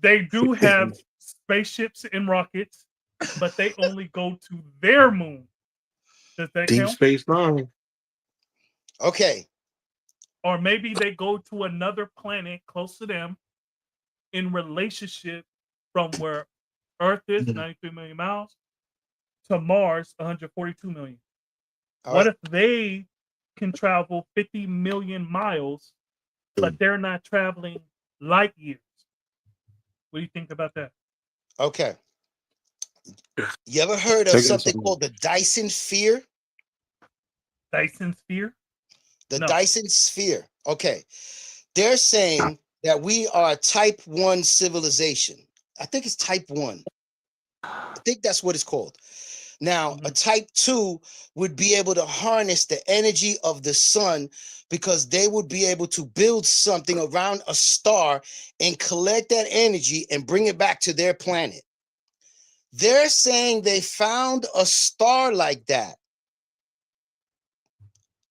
They do have spaceships and rockets, but they only go to their moon. Does that Deep count? Space Nine. Okay. Or maybe they go to another planet close to them in relationship from where Earth is 93 million miles to Mars 142 million. What if they can travel 50 million miles, but they're not traveling light years? What do you think about that? Okay. You ever heard of something called the Dyson sphere? Dyson sphere? The No. Dyson sphere. Okay. They're saying that we are a type 1 civilization. I think it's type 1. I think that's what it's called. Now, a type 2 would be able to harness the energy of the sun because they would be able to build something around a star and collect that energy and bring it back to their planet. They're saying they found a star like that.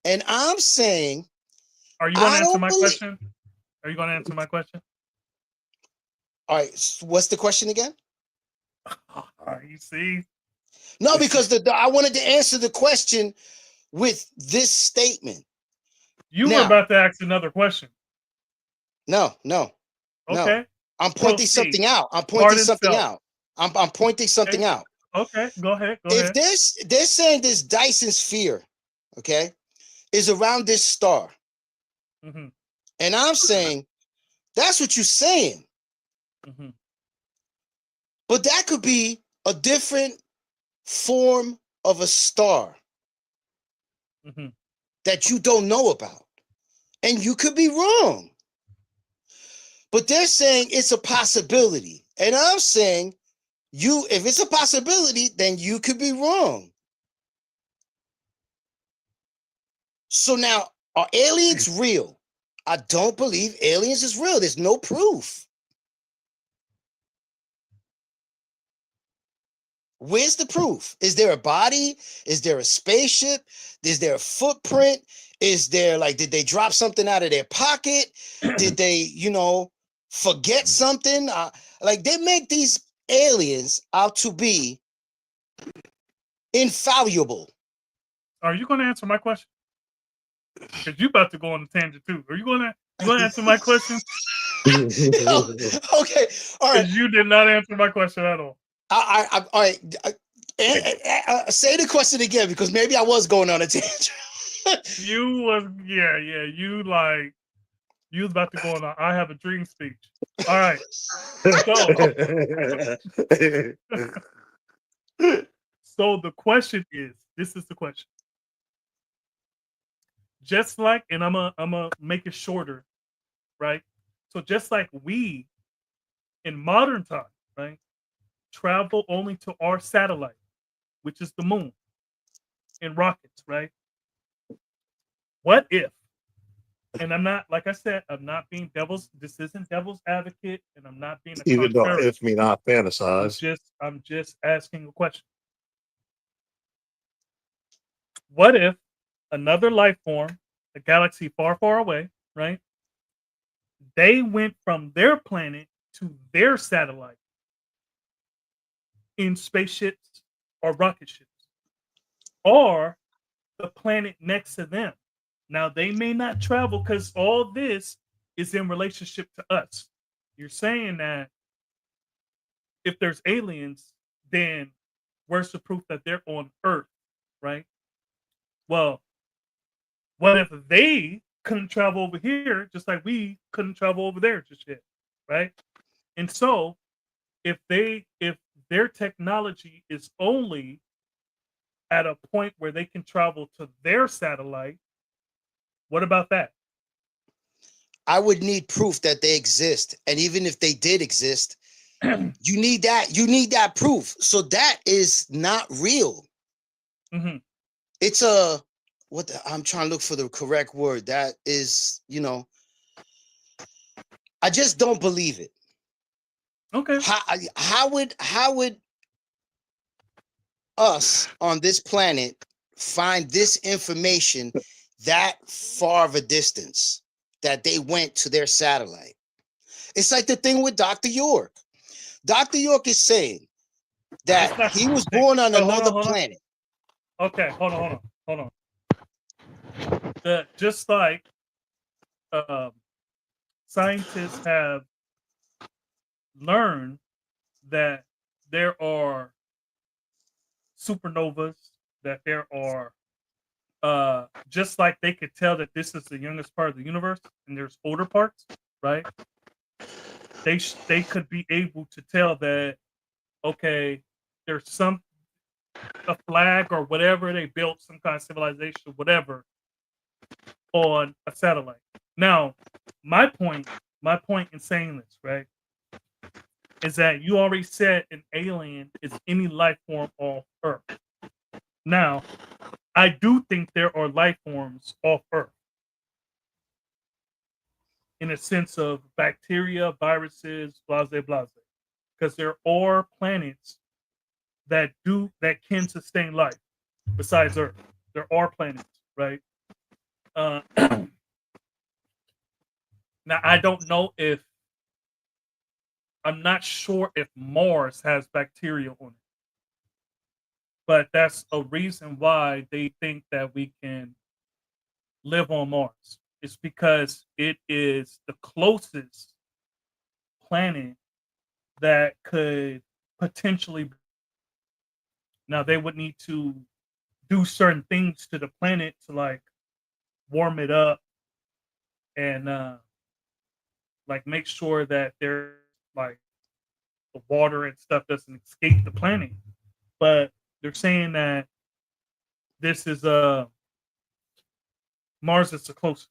And I'm saying, Are you going to I answer don't my believe. question? Are you going to answer my question? All right, what's the question again? You see? No, because I wanted to answer the question with this statement. You were Now, about to ask another question. No. Okay. I'm pointing something out. I'm pointing something out. Okay, go ahead. If they're saying this Dyson sphere, okay, is around this star, and I'm saying that's what you're saying, but that could be a different form of a star Mm-hmm. that you don't know about. And you could be wrong. But they're saying it's a possibility. And I'm saying, if it's a possibility, then you could be wrong. So now, are aliens real? I don't believe aliens is real. There's no proof. Where's the proof? Is there a body? Is there a spaceship? Is there a footprint? Is there, like, did they drop something out of their pocket? Did they, forget something? Like, they make these aliens out to be infallible. Are you going to answer my question? Because you about to go on a tangent too. Are you going to answer my question? Okay, all right. Because you did not answer my question at all. All right. Say the question again, because maybe I was going on a tangent. You was you was about to go on a I have a dream speech. All right. So the question is, this is the question. Just like, and I'm gonna make it shorter, right? So just like we in modern time, right, travel only to our satellite, which is the moon, in rockets, right? What if, and I'm not, like I said, I'm not being this isn't devil's advocate, and I'm not being a Even though contrarian. it's me not fantasize. I'm just asking a question. What if another life form, a galaxy far, far away, right? They went from their planet to their satellite in spaceships or rocket ships, or the planet next to them. Now, they may not travel because all this is in relationship to us. You're saying that if there's aliens, then where's the proof that they're on Earth, right? Well, what if they couldn't travel over here just like we couldn't travel over there just yet, right? And so if their technology is only at a point where they can travel to their satellite, what about that? I would need proof that they exist. And even if they did exist, you need that proof. So that is not real. Mm-hmm. It's I'm trying to look for the correct word. That is, I just don't believe it. Okay. How would us on this planet find this information that far of a distance that they went to their satellite? It's like the thing with Dr. York. Dr. York is saying that he was born on another planet. Okay, hold on. Just like scientists have learned that there are supernovas, that there are just like they could tell that this is the youngest part of the universe and there's older parts, right? They could be able to tell that, okay, there's a flag or whatever they built, some kind of civilization, whatever, on a satellite. Now, my point in saying this, right, is that you already said an alien is any life form off Earth. Now, I do think there are life forms off Earth in a sense of bacteria, viruses, blase, blase, because there are planets that can sustain life besides Earth. There are planets, right? Now, I don't know if I'm not sure if Mars has bacteria on it, but that's a reason why they think that we can live on Mars. It's because it is the closest planet that could potentially. Now, they would need to do certain things to the planet to like warm it up and like make sure that there's like the water and stuff doesn't escape the planet. But they're saying that this is Mars is the closest,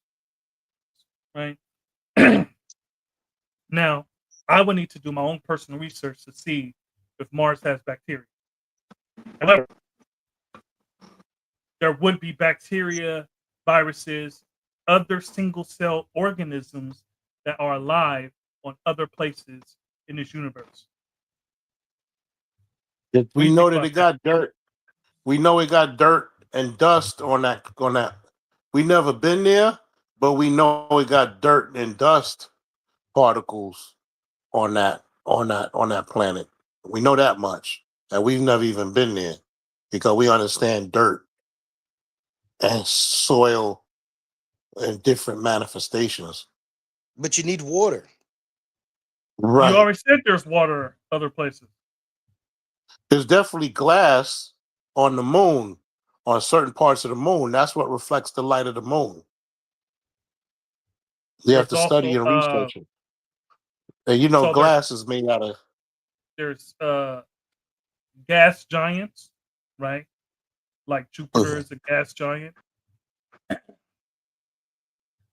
right? Now, I would need to do my own personal research to see if Mars has bacteria. However, there would be bacteria, viruses, other single cell organisms that are alive on other places in this universe. If What do we you know think that about it that? got dirt. We know it got dirt and dust on that. On that, we never been there, but we know it got dirt and dust particles on that planet. We know that much, and we've never even been there because we understand dirt and soil and different manifestations. But you need water. You Right. already said there's water other places. There's definitely glass on the moon, on certain parts of the moon. That's what reflects the light of the moon. You have There's to also study and research it. And so glass is made out of. there's gas giants, right? Like Jupiter is a gas giant.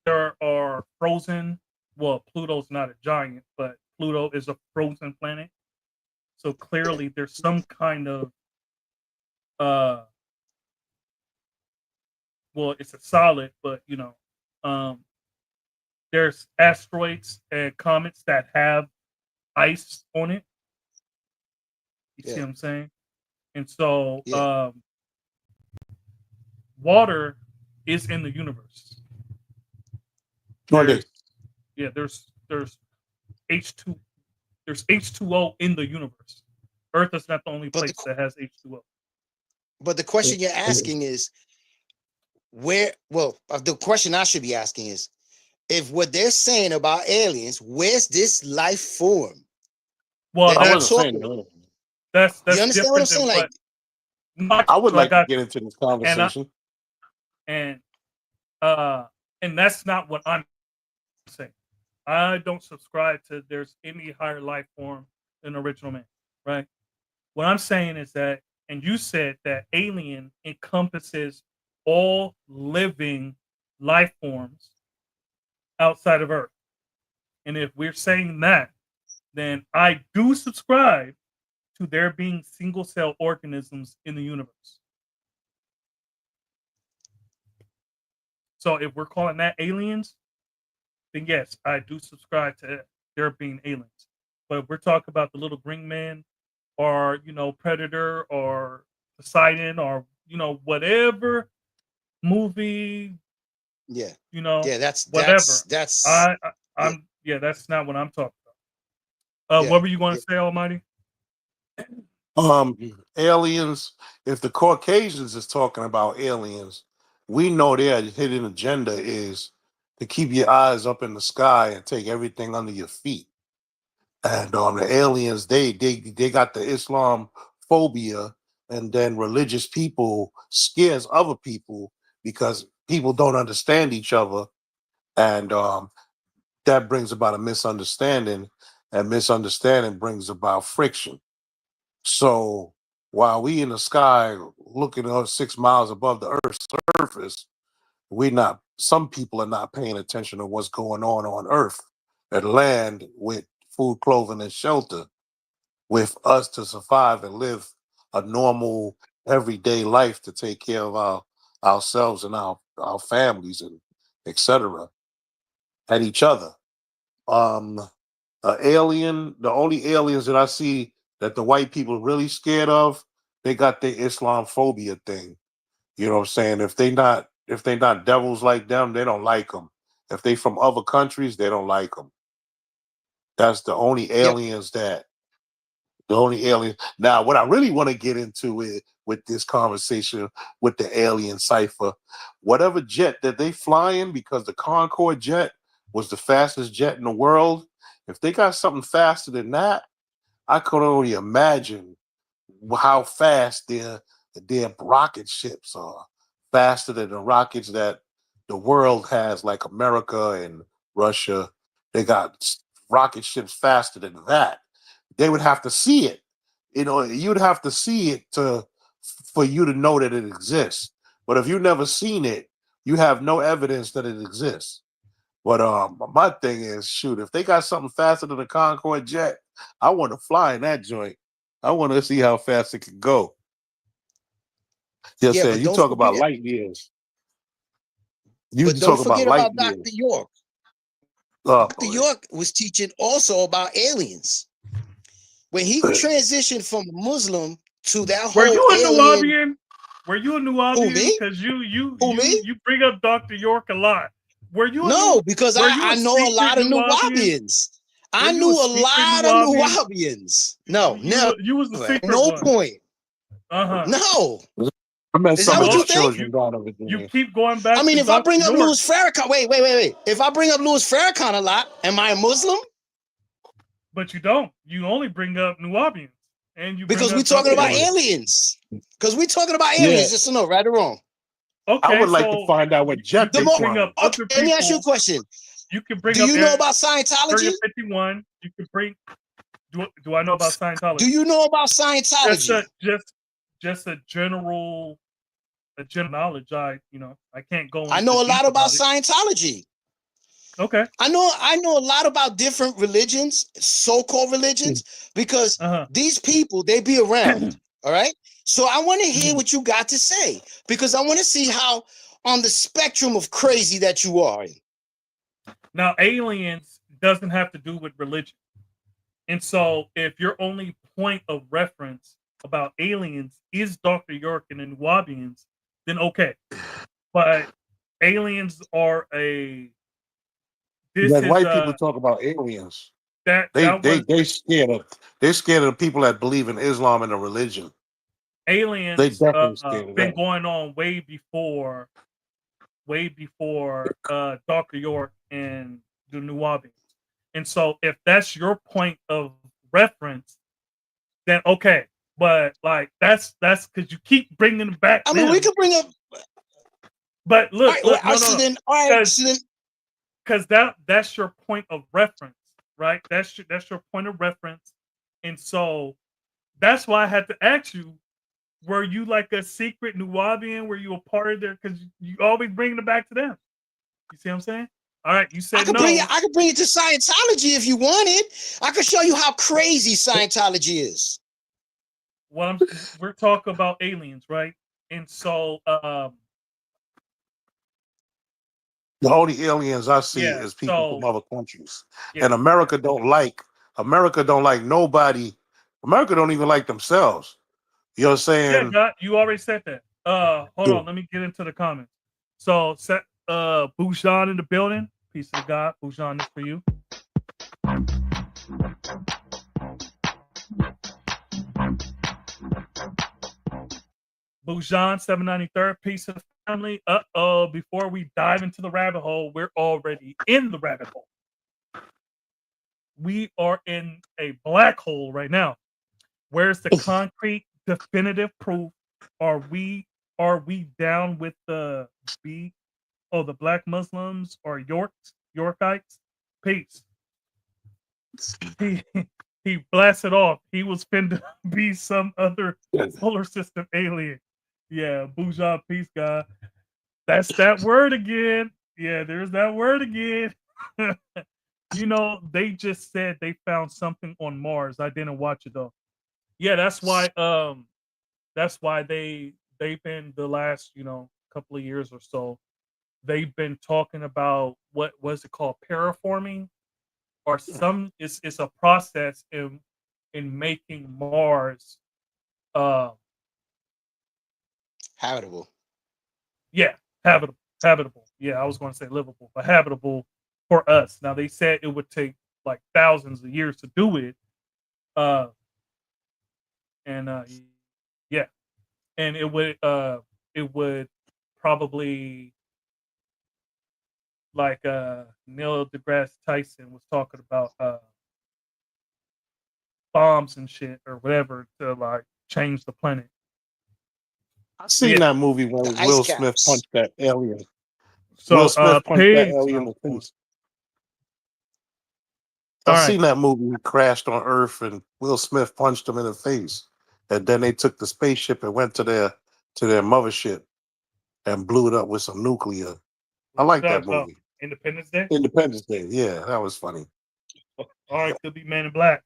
There are frozen. Well, Pluto's not a giant, but Pluto is a frozen planet. So clearly, there's some kind of uh, well, it's a solid, but um, there's asteroids and comets that have ice on it. You see Yeah, what I'm saying? And so, yeah. water is in the universe. What is? There's there's H2 there's H2O in the universe. Earth is not the only But the place that has H2O. but the question you're asking is where? Well, the question I should be asking is if what they're saying about aliens, where's this life form Well, that I they're wasn't that's saying talking about? that. You that's understand what I'm different saying? than Like, what mind I would you, I like to got get into this and I conversation. and uh and that's not what I'm saying. I don't subscribe to there's any higher life form than original man, right? What I'm saying is that, and you said that alien encompasses all living life forms outside of Earth. And if we're saying that, then I do subscribe to there being single cell organisms in the universe. So if we're calling that aliens, then yes, I do subscribe to there being aliens. But if we're talking about the little green man or, Predator or Poseidon or, whatever movie, yeah, you know, yeah. That's whatever. that's that's I, yeah, I'm yeah, that's not what I'm talking about. yeah, What were you going yeah. to say, Almighty? Um, aliens. If the Caucasians is talking about aliens, we know their hidden agenda is to keep your eyes up in the sky and take everything under your feet. And the aliens, they got the Islam phobia, and then religious people scares other people because people don't understand each other, and that brings about a misunderstanding, and misunderstanding brings about friction. So while we in the sky looking up 6 miles above the Earth's surface, we not. Some people are not paying attention to what's going on Earth, at land with food, clothing, and shelter, with us to survive and live a normal everyday life to take care of ourselves and our families and etc. and each other. Um, alien, the only aliens that I see that the white people really scared of, they got the Islamophobia thing. You know what I'm saying? If they not devils like them, they don't like them. If they from other countries, they don't like them. That's the only Yep. aliens that the only alien. Now, what I really want to get into is with this conversation with the alien cipher, whatever jet that they flying, because the Concorde jet was the fastest jet in the world. If they got something faster than that, I could only imagine how fast their rocket ships are, faster than the rockets that the world has, like America and Russia. They got rocket ships faster than that. they would have to see it. You know, you'd have to see it for you to know that it exists. But if you've never seen it, you have no evidence that it exists. But my thing is, shoot, if they got something faster than a Concorde jet, I want to fly in that joint. I want to see how fast it can go. Just Yeah, saying, but you don't talk about forget. light years. You But don't talk about forget light about Dr. years. York. Oh, Dr. York was teaching also about aliens. When he transitioned from Muslim to that Were whole you a alien, Nubian? Were you a who Nubian? me? Because Who me? you bring up Dr. York a lot. Were you a No, because were you I a know a secret lot of Nubian? Nuwabians. Were I you knew a a secret lot of Nubian? Nuwabians. No, never. You was a At secret no one. point. Uh-huh. No. I met Is some that of what the you think? children down over You there. keep going I back mean, to if I Dr. bring up York. Louis Farrakhan, wait. If I bring up Louis Farrakhan a lot, am I a Muslim? But you don't. You only bring up Nubians. And you bring Because we're up talking Dr. about York. aliens. Because we're talking about Yeah, aliens, just to know, right or wrong. I Okay, would like to so find out what you jet The they can mo- bring up flying. okay, other let me ask you a people. question. You can bring Do up you know about Scientology? Area 51. You can bring do I know about Scientology? Do you know about Just Scientology? just a general knowledge. I can't go I into know a deep lot about about it. Scientology. Okay. I know a lot about different religions, so-called religions, because Uh-huh. these people, they be around. All right. So I want to hear Mhm. what you got to say, because I want to see how on the spectrum of crazy that you are in. Now, aliens doesn't have to do with religion. And so if your only point of reference about aliens is Dr. York and the Nubians, then okay. But aliens are this When is white people talk about aliens, that was they scared of the people that believe in Islam and the religion. They aliens definitely scared of been that. going on way before Dr. York and the Nubians. And so if that's your point of reference, then okay. But like that's because you keep bringing back I mean, we them. could bring up. But All right, look, all right, no, so no, then, all right, so then, because that's your point of reference, right? That's your point of reference, and so that's why I had to ask you: were you like a secret Nubian? Were you a part of there? Because you always bringing it back to them. You see what I'm saying? All right, you I said could bring it. no. I could bring it to Scientology if you wanted. I could show you how crazy Scientology is. We're talking about aliens, right? And so, The only aliens I see yeah, is people from so other countries, yeah, and America don't like nobody. America don't even like themselves. You know what I'm yeah, saying? God, you already said that. Hold Yeah. on, let me get into the comments. So, set Bujan in the building. Peace of the God, Bujan is for you. Bujan 793rd, peace of the family. Before we dive into the rabbit hole, we're already in the rabbit hole. We are in a black hole right now. Where's the concrete, definitive proof? Are we down with the the black Muslims or Yorkites? Peace. He he blasted off. He was finna be some other solar system alien. Yeah, Bujan, peace, God. That's that word again. Yeah, there's that word again. They just said they found something on Mars. I didn't watch it though. Yeah, that's why they've been the last, couple of years or so, they've been talking about what was it called, paraforming, or it's a process in making Mars uh Habitable. yeah, habitable. Yeah, I was going to say livable, but habitable for us. Now they said it would take like thousands of years to do it. Uh and yeah, and it would probably, like Neil deGrasse Tyson was talking about, bombs and shit or whatever to like change the planet. I Yeah. seen that movie The when ice Will Smith caps. punched that alien. Will So Smith punched that pigs. alien in the face. All I've right. seen that movie. He crashed on Earth, and Will Smith punched him in the face, and then they took the spaceship and went to their mothership and blew it up with some nuclear. I What you like that talking about? movie. Independence Day? Independence Day. Yeah, that was funny. All right, could be Man in Black.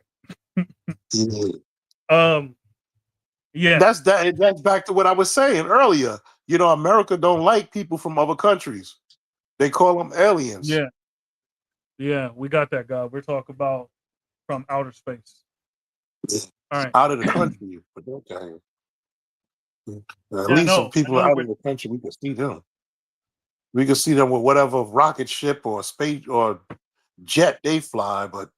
Yeah. Yeah, That's back to what I was saying earlier. You know, America don't like people from other countries. They call them aliens. yeah, yeah. We got that, God. We're talking about from outer space. All right. Out of the country, but okay. At Yeah, least some I people know. out of the country, we can see them. We can see them with whatever rocket ship or space or jet they fly. But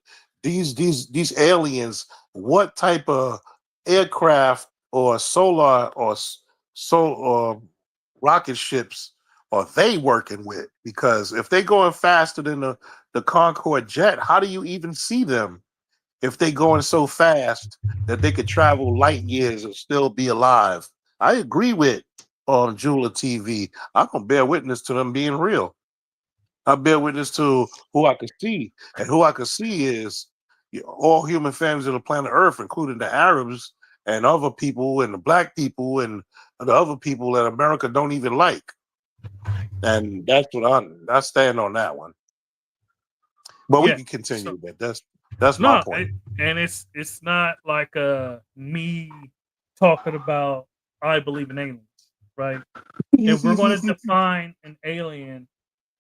these aliens, what type of aircraft or solar or or rocket ships are they working with? Because if they going faster than the Concorde jet, how do you even see them if they going so fast that they could travel light years and still be alive? I agree with Jula TV. I can bear witness to them being real. I bear witness to who I can see, and who I can see is all human families on the planet Earth, including the Arabs and other people, and the black people, and the other people that America don't even like. And that's what I stand on that one. But we Yeah. can So continue that. That's my no, point. and it's not like me talking about I believe in aliens, right? And we're going to define an alien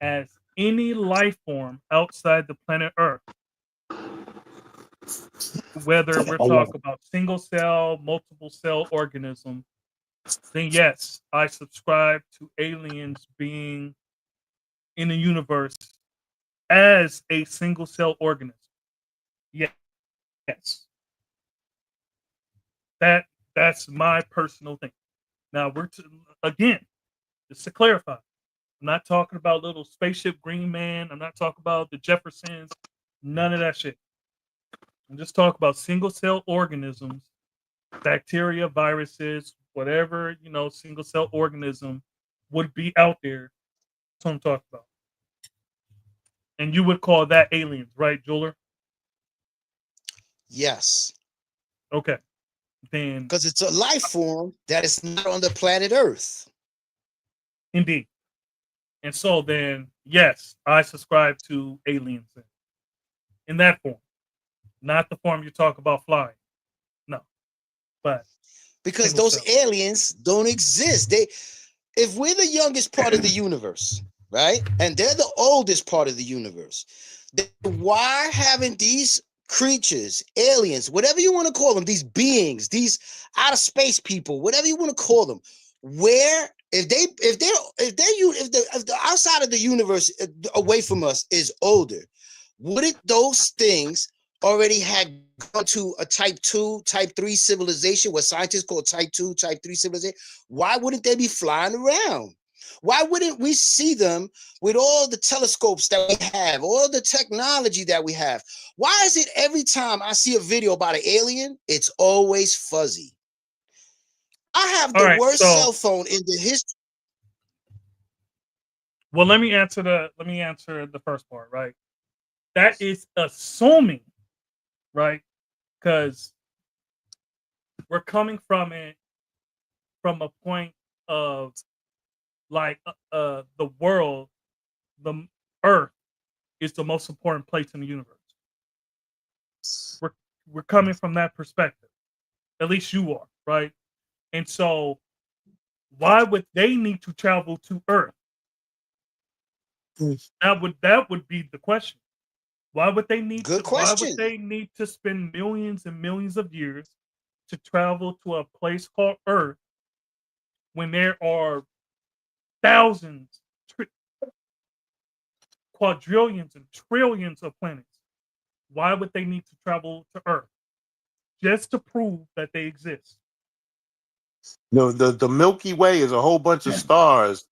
as any life form outside the planet Earth, whether we're talking about single cell, multiple cell organism, then yes, I subscribe to aliens being in the universe as a single cell organism. Yes, that that's my personal thing. Now again, just to clarify, I'm not talking about little spaceship green man. I'm not talking about the Jeffersons. None of that shit. I'm just talking about single cell organisms, bacteria, viruses, whatever, single cell organism would be out there. That's what I'm talking about. And you would call that aliens, right, Jeweler? Yes, Okay. Then because it's a life form that is not on the planet Earth. indeed. And so then, yes, I subscribe to aliens in that form. Not the form you talk about flying. No. But Because single those cell. aliens don't exist. If we're the youngest part of the universe, right, and they're the oldest part of the universe, then why haven't these creatures, aliens, whatever you want to call them, these beings, these outer space people, whatever you want to call them, where if the outside of the universe away from us is older, wouldn't those things already had gone to a type 2, type 3 civilization, what scientists call type 2, type 3 civilization? Why wouldn't they be flying around? Why wouldn't we see them with all the telescopes that we have, all the technology that we have? Why is it every time I see a video about an alien, it's always fuzzy? I have All the right. worst So, cell phone in the history. well, let me answer the first part, right? That is assuming, right? Because we're coming from it from a point of like the world, the Earth is the most important place in the universe. We're we're coming from that perspective. At least you are, right? And so, why would they need to travel to Earth? That would be the question. Why would they need Good to? Why would question. they need to spend millions and millions of years to travel to a place called Earth when there are thousands, quadrillions, and trillions of planets? Why would they need to travel to Earth just to prove that they exist? The Milky Way is a whole bunch of stars,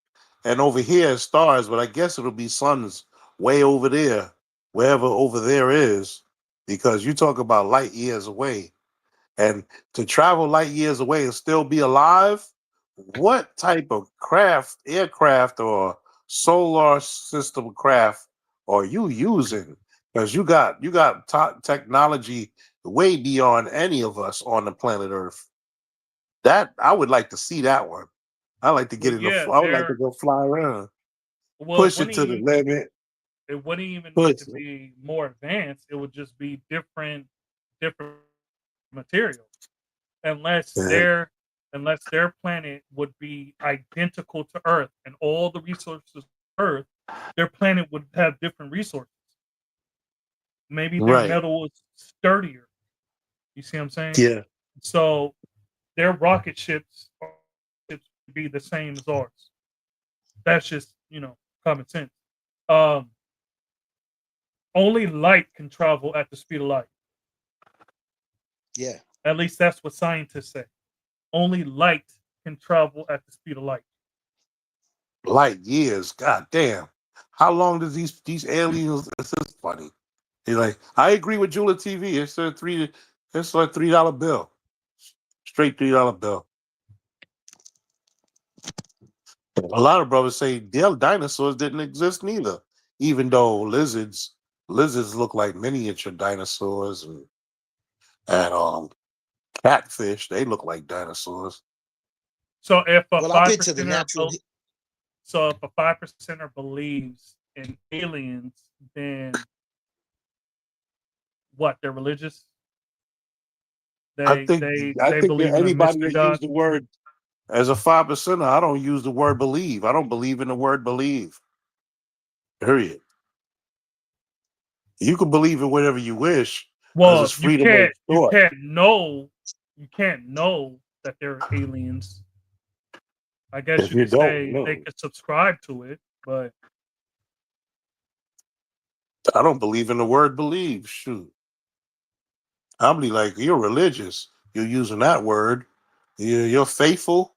and over here is stars, but I guess it'll be suns way over there, wherever over there is, because you talk about light years away. And to travel light years away and still be alive, what type of aircraft, or solar system craft are you using Because you got technology way beyond any of us on the planet Earth. That I would like to see that one. I like to Well, get in the. yeah, I would like to they're go fly around, well. push it to the limit. It wouldn't even need Push to it. be more advanced. It would just be different material. Unless Yeah. their planet would be identical to Earth and all the resources of Earth, their planet would have different resources. Maybe their Right. metal is sturdier. You see what I'm saying? Yeah. So their rocket ships would be the same as ours. That's just common sense. Um, Only light can travel at the speed of light. Yeah. At least that's what scientists say. Only light can travel at the speed of light. Light years. God damn. How long does these aliens? This is funny. He's like, I agree with Jula TV. It's a $3 bill. Straight $3 bill. A lot of brothers say their dinosaurs didn't exist neither. Even though lizards look like miniature dinosaurs and catfish, they look like dinosaurs. So if a Well, I've five been to the percenter natural. so if a 5%er believes in aliens, then what? They're religious. I They think they I they think that believe in a anybody mystery that use God. the word as a 5%er, I don't use the word believe. I don't believe in the word believe. Period. You can believe in whatever you wish because it's Well, you freedom of can't you thought. can't know you can't know that they're aliens. I guess If you you could don't say they know, could subscribe to it, but I don't believe in the word believe. Shoot. I'll be like, you're religious. You're using that word. You're faithful.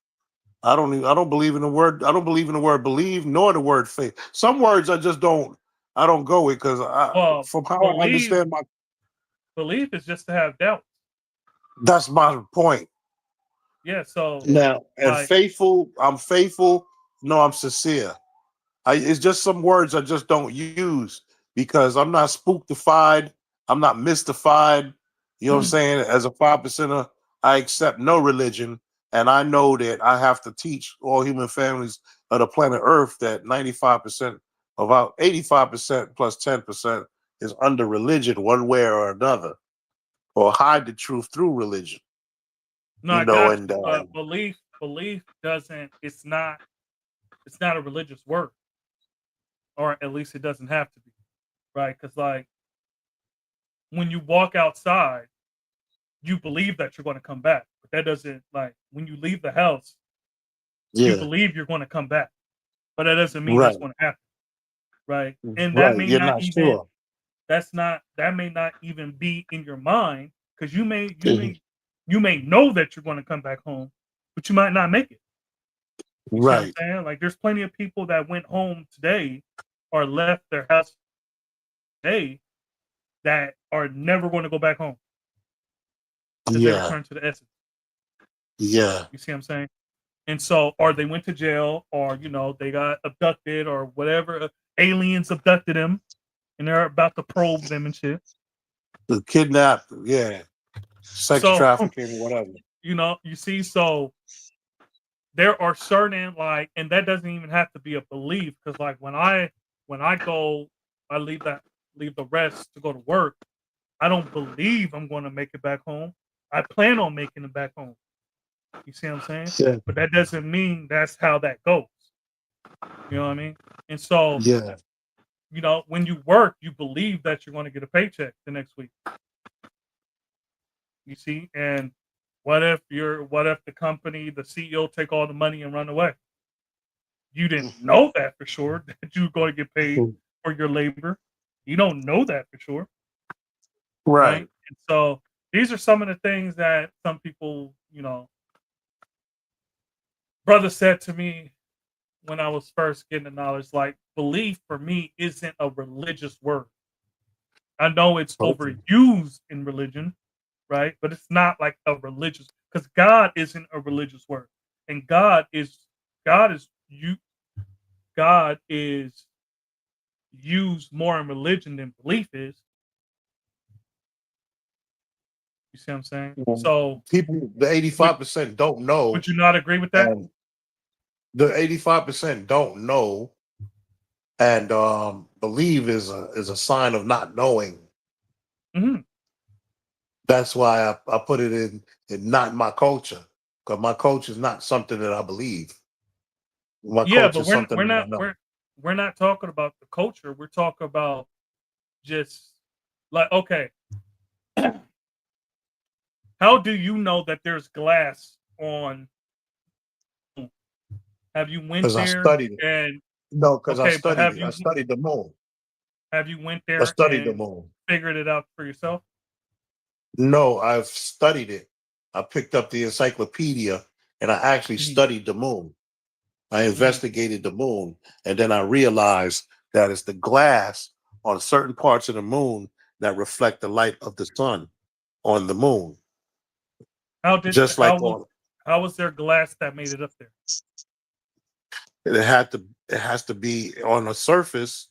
I don't believe in the word. I don't believe in the word believe nor the word faith. Some words I just don't. I don't go with because well, from how I believe understand belief is just to have doubt. that's my point. Yeah, so Yeah. Now and like faithful. I'm faithful. No, I'm sincere. It's just some words I just don't use because I'm not spooktified. I'm not mystified. You know what I'm saying? As a 5%er, I accept no religion. And I know that I have to teach all human families of the planet Earth that 95% about 85% plus 10% is under religion one way or another, or hide the truth through religion. no, You I know, got and you. But belief doesn't it's not a religious word, or at least it doesn't have to be, right? Because like when you walk outside, you believe that you're going to come back, but that doesn't like when you leave the house, you yeah, believe you're going to come back, but that doesn't mean that's right, going to happen, right? And that right. may You're not not even sure. that may not even be in your mind because you may know that you're going to come back home, but you might not make it. You see what I'm Right. saying? Like there's plenty of people that went home today or left their house today that are never going to go back home because they Yeah. return to the essence. Yeah. You see what I'm saying? And so, or they went to jail, or they got abducted, or whatever. Aliens abducted them, and they're about to probe them and shit. The kidnap, yeah. Sex So, trafficking, whatever. you see, so there are certain and that doesn't even have to be a belief because like when I go, I leave the rest to go to work. I don't believe I'm going to make it back home. I plan on making it back home. You see what I'm saying? Yeah. But that doesn't mean that's how that goes. You know what I mean? And so, Yeah. when you work, you believe that you're going to get a paycheck the next week. You see? And what if the company, the CEO take all the money and run away? You didn't know that for sure that you're going to get paid for your labor. You don't know that for sure, right? Right. And so these are some of the things that some people, brother said to me when I was first getting the knowledge, like belief for me isn't a religious word. I know it's Okay. overused in religion, right? But it's not like a religious because God isn't a religious word. And God is you God is used more in religion than belief is. You see what I'm saying? So People, the would 85% don't know, would you not agree with that? and the 85% don't know, and believe is a sign of not knowing. Hmm. That's why I put it in not my culture, because my culture is not something that I believe. My Yeah, culture but is something we're that I not know. we're not talking about the culture. We're talking about just like, okay, how do you know that there's glass on? Have you went Because I there studied it. and No, because I okay, but studied it. I studied the moon. have you went I there studied the and moon. figured it out for yourself? No, I've studied it. I picked up the encyclopedia and I actually Mhm, studied the moon. I mhm. investigated the moon, and then I realized that it's the glass on certain parts of the moon that reflect the light of the sun on the moon. How did Just like on how was there glass that made it up there? it has to be on the surface,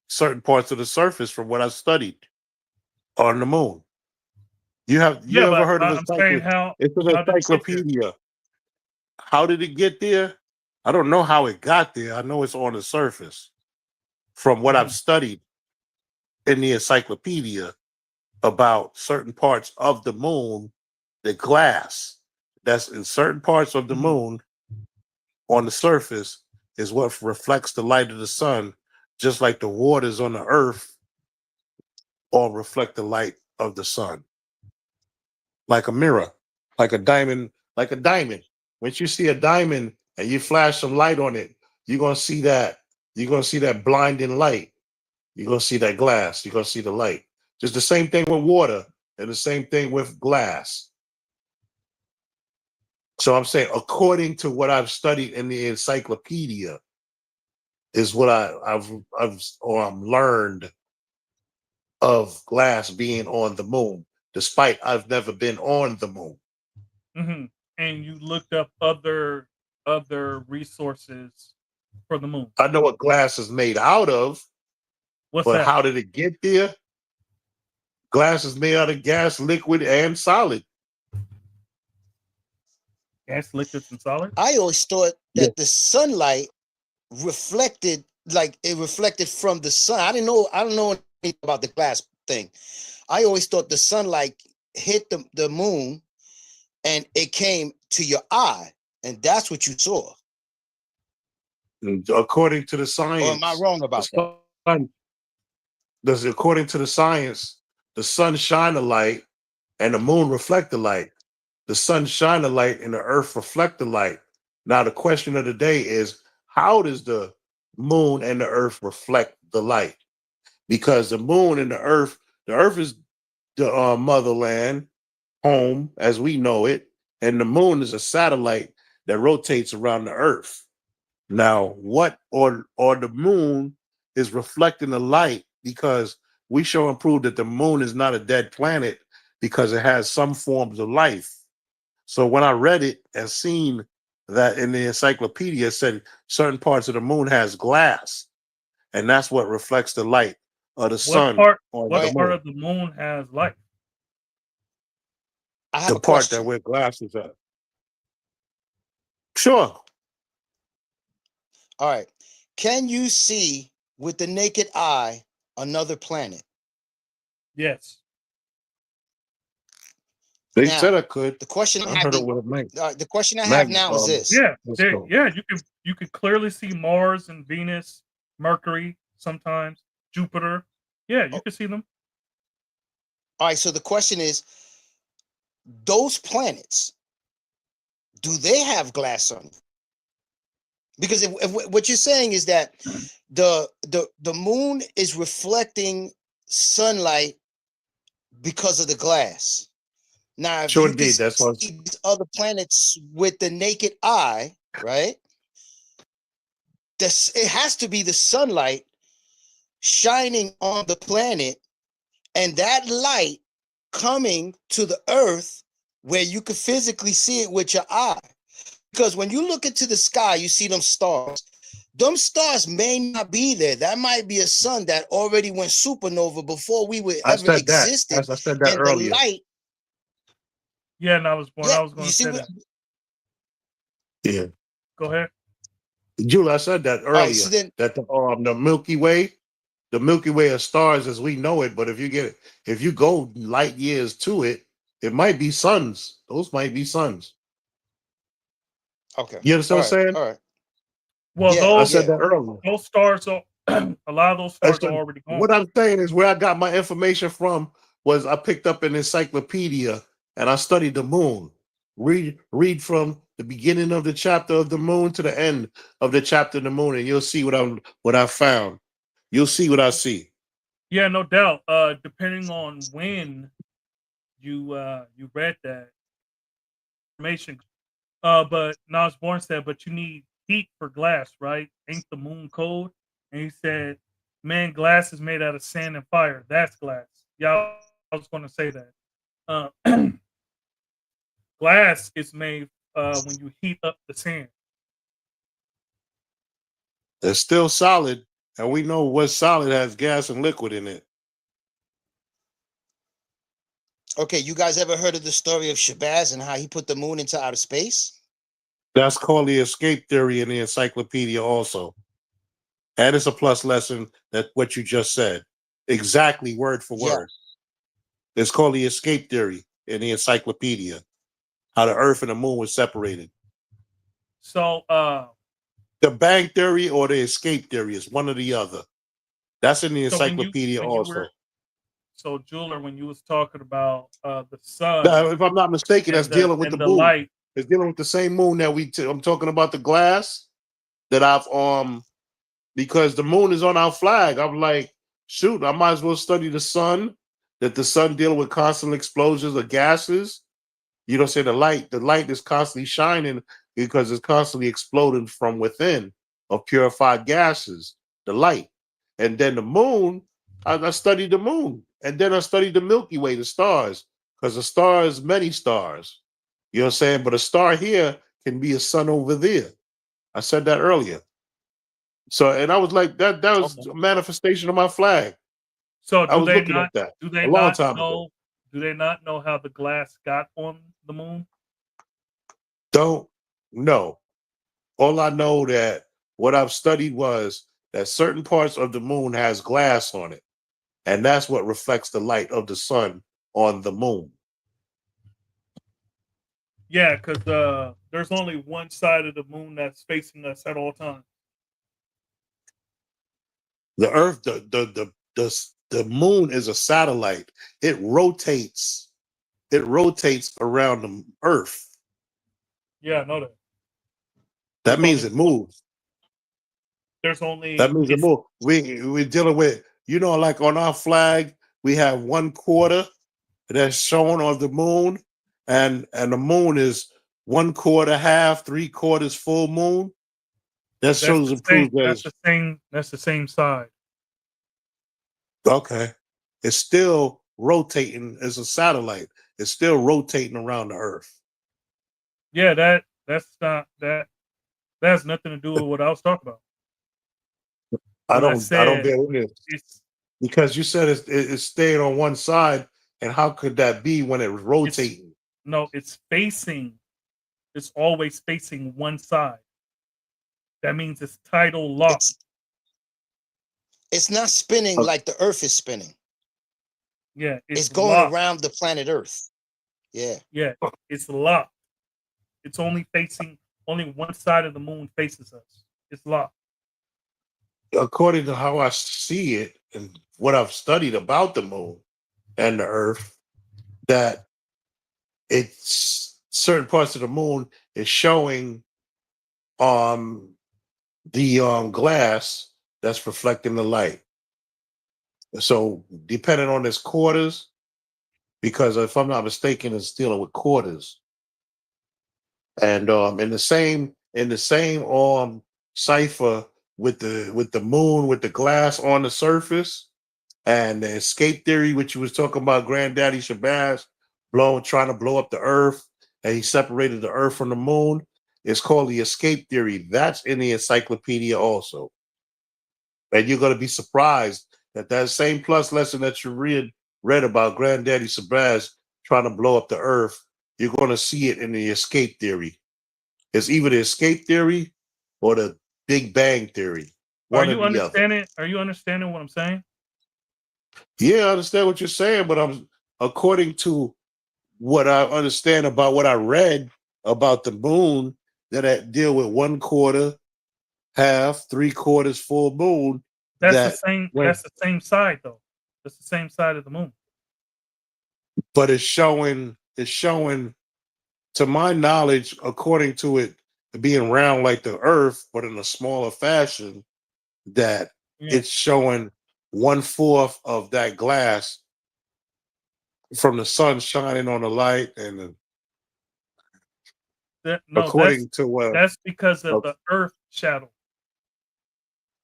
certain parts of the surface from what I've studied on the moon. You Yeah, ever but heard of I'm saying it's an how did it get there? encyclopedia. How did it get there? I don't know how it got there. I know it's on the surface from what I've Mhm, studied in the encyclopedia about certain parts of the moon, the glass that's in certain parts of the mhm, moon on the surface is what reflects the light of the sun, just like the waters on the earth all reflect the light of the sun, like a mirror, like a diamond, like a diamond. Once you see a diamond and you flash some light on it, you're gonna see that. You're gonna see that blinding light. You're gonna see that glass. You're gonna see the light. Just the same thing with water and the same thing with glass. So I'm saying, according to what I've studied in the encyclopedia, is what I've learned of glass being on the moon, despite I've never been on the moon. mhm. And you looked up other resources for the moon. I know what glass is made out of, What's but that? how did it get there? Glass is made out of gas, liquid, and solid. Gas, liquids, and solids? I always thought Yeah. that the sunlight reflected, like it reflected from the sun. I don't know anything about the glass thing. I always thought the sunlight hit the moon and it came to your eye, and that's what you saw. And according to the Or am I science, wrong the about that? sun does according to the science, the sun shine the light and the moon reflect the light. The sun shine the light and the earth reflect the light. Now the question of the day is, how does the moon and the earth reflect the light? Because the earth is the motherland, home as we know it, and the moon is a satellite that rotates around the earth. Now, what or the moon is reflecting the light because we show and prove that the moon is not a dead planet because it has some forms of life. So when I read it and seen that in the encyclopedia, it said certain parts of the moon has glass, and that's what reflects the light of the What sun part on All the what right, part moon. of the moon has life? I have The a part that question. where glass is at. Sure. All right. Can you see with the naked eye another planet? Yes. They said Now, I could. the question I heard it with a the question I have magnet. now is this. Yeah. Let's There, go. yeah, you can clearly see Mars and Venus, Mercury, sometimes Jupiter. Yeah, you Oh, can see them. all right, so the question is, those planets, do they have glass on them? Because if what you're saying is that the moon is reflecting sunlight because of the glass. Now, if Sure you can did. That's see what. these other planets with the naked eye, right? This, it has to be the sunlight shining on the planet, and that light coming to the earth where you can physically see it with your eye. Because when you look into the sky, you see them stars. them stars may not be there. That might be a sun that already went supernova before we were I ever said that. existed. I said that And the earlier. light, Yeah, and I was yeah, going you to see say what? that. Yeah. Go ahead. Julie, I said that All right, earlier. so then, That the Milky Way, the Milky Way of stars as we know it, but if you go light years to it, it might be suns. Those might be suns. okay, You understand what I'm saying? all right, Well, yeah, I those said yeah. that earlier. those stars are a lot of those That's stars are already gone. what I'm saying is where I got my information from was I picked up an encyclopedia and I studied the moon. Read from the beginning of the chapter of the moon to the end of the chapter of the moon, and you'll see what I found. You'll see what I see. Yeah, no doubt. Depending on when you read that information. But Nas Born said, but you need heat for glass, right? Ain't the moon cold? And he said, man, glass is made out of sand and fire. That's glass. Yeah, I was going to say that. Uh, glass is made when you heat up the sand. It's still solid, and we know what's solid has gas and liquid in it. Okay, you guys ever heard of the story of Shabazz and how he put the moon into outer space? That's called the escape theory in the encyclopedia also. And it's a plus lesson that what you just said. Exactly word for Yeah. word. It's called the escape theory in the encyclopedia. How the earth and the moon were separated. So, The bang theory or the escape theory is one or the other. That's in the so encyclopedia when you also. were so Jeweler, when you was talking about the sun Now, if I'm not mistaken, that's dealing with the and the moon. light, It's dealing with the same moon that I'm talking about the glass that I've because the moon is on our flag. I'm like, shoot, I might as well study the sun, that the sun dealing with constant explosions of gases. You don't say the light is constantly shining because it's constantly exploding from within of purified gases, the light. And then the moon, I studied the moon. And then I studied the Milky Way, the stars, because the stars, many stars. You know what I'm saying? But a star here can be a sun over there. I said that earlier. So, and I was like, that was okay. a manifestation of my flag. So I was looking at that do they a long not time ago. know do they not know how the glass got on the moon? Don't know. All I know that what I've studied was that certain parts of the moon has glass on it, and that's what reflects the light of the sun on the moon. Yeah, because there's only one side of the moon that's facing us at all times. The Earth, the moon is a satellite. It rotates. It rotates around the Earth. Yeah, I know that. That There's means only it one. moves. There's That only means it it's moves. We're dealing with, like on our flag, we have 1/4 that's shown on the moon, and the moon is 1/4 half, 3/4 full moon. That that's shows the and same. proves that That's it's the same. That's the same side. okay. It's still rotating as a satellite. It's still rotating around the Earth. Yeah, that's not that. That has nothing to do with what I was talking about. I When I don't said bear witness it's because you said it's staying on one side, and how could that be when it was it's rotating? no, it's facing. It's always facing one side. That means it's tidal locked. It's it's not spinning Uh, like the Earth is spinning. Yeah, It's it's going locked. around the planet Earth. Yeah. Yeah, it's locked. It's only facing only one side of the moon faces us. It's locked. According to how I see it and what I've studied about the moon and the Earth, that it's certain parts of the moon is showing um the glass that's reflecting the light. So depending on its quarters, because if I'm not mistaken, it's dealing with quarters. And in the same cipher with the moon with the glass on the surface and the escape theory, which you was talking about, Granddaddy Shabazz trying to blow up the earth, and he separated the earth from the moon. It's called the escape theory. That's in the encyclopedia also. And you're going to be surprised that that same plus lesson that you read about Granddaddy Sabaz trying to blow up the earth, you're going to see it in the escape theory. It's either the escape theory or the Big Bang theory. Are One or you the other. understanding? Are you understanding what I'm saying? Yeah, I understand what you're saying, but I'm according to what I understand about what I read about the moon, that I deal with 1/4, half, 3/4 full moon. That's the That same. when, That's the same side, though. That's the same side of the moon. but it's showing, to my knowledge, according to it being round like the Earth, but in a smaller fashion, that Yeah. it's showing 1/4 of that glass from the sun shining on the light, and No, according to what. that's because of the Earth shadow.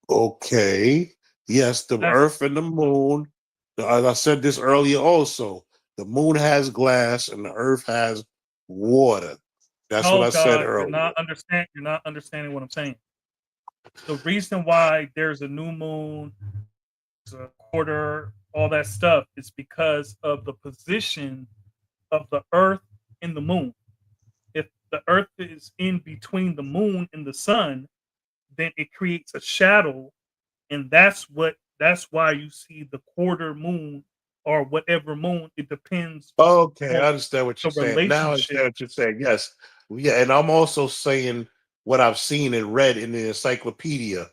Okay. Yes, the That's Earth and the moon. As I said this earlier also, the moon has glass and the Earth has water. That's what no, I said God. earlier. You're not understanding what I'm saying. The reason why there's a new moon, a quarter, all that stuff is because of the position of the Earth and the moon. If the Earth is in between the moon and the sun, then it creates a shadow, and that's why you see the quarter moon or whatever moon. It depends Okay, on I understand what you're the saying. Now I understand relationship. what you're saying. Yes. Yeah, and I'm also saying what I've seen and read in the encyclopedia,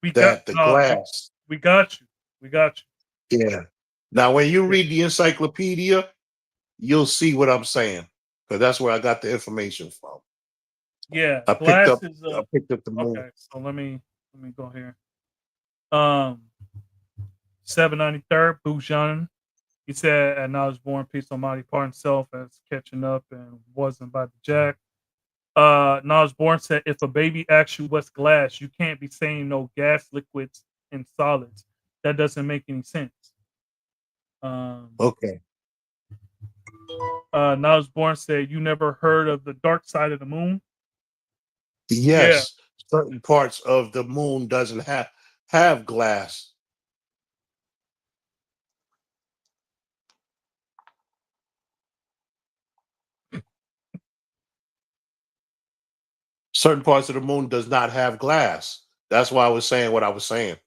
We got that the no, glass. we got you. We got Yeah. Now when you you. Yeah, read the encyclopedia, you'll see what I'm saying. Because that's where I got the information from. yeah. I picked Glass up is I picked up the moon. okay. So let me go here. Um, 793rd, Bujan. He said, and I was born peace almighty part himself as catching up and wasn't by the jack. Nas Born said, if a baby asks you what's glass, you can't be saying no gas, liquids, and solids. That doesn't make any sense. Um, Okay. Nas Born said, you never heard of the dark side of the moon? Yeah, Yes, certain parts of the moon doesn't have glass. Certain parts of the moon does not have glass. That's why I was saying what I was saying.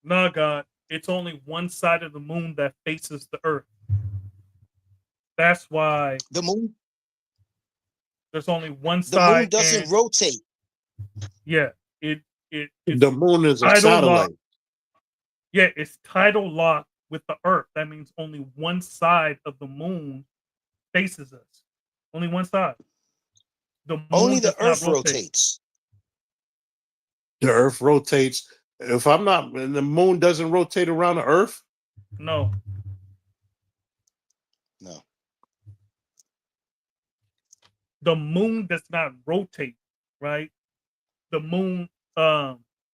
no, God. It's only one side of the moon that faces the earth. That's why The moon, there's only one the moon side, doesn't and rotate. yeah, it's The moon is a tidal lock. satellite. Yeah, it's tidal lock with the earth. That means only one side of the moon faces us. Only one side. The Only moon the does not Earth rotate. rotates. The Earth rotates. If I'm not, the moon doesn't rotate around the Earth. No, No. the moon does not rotate, right? The moon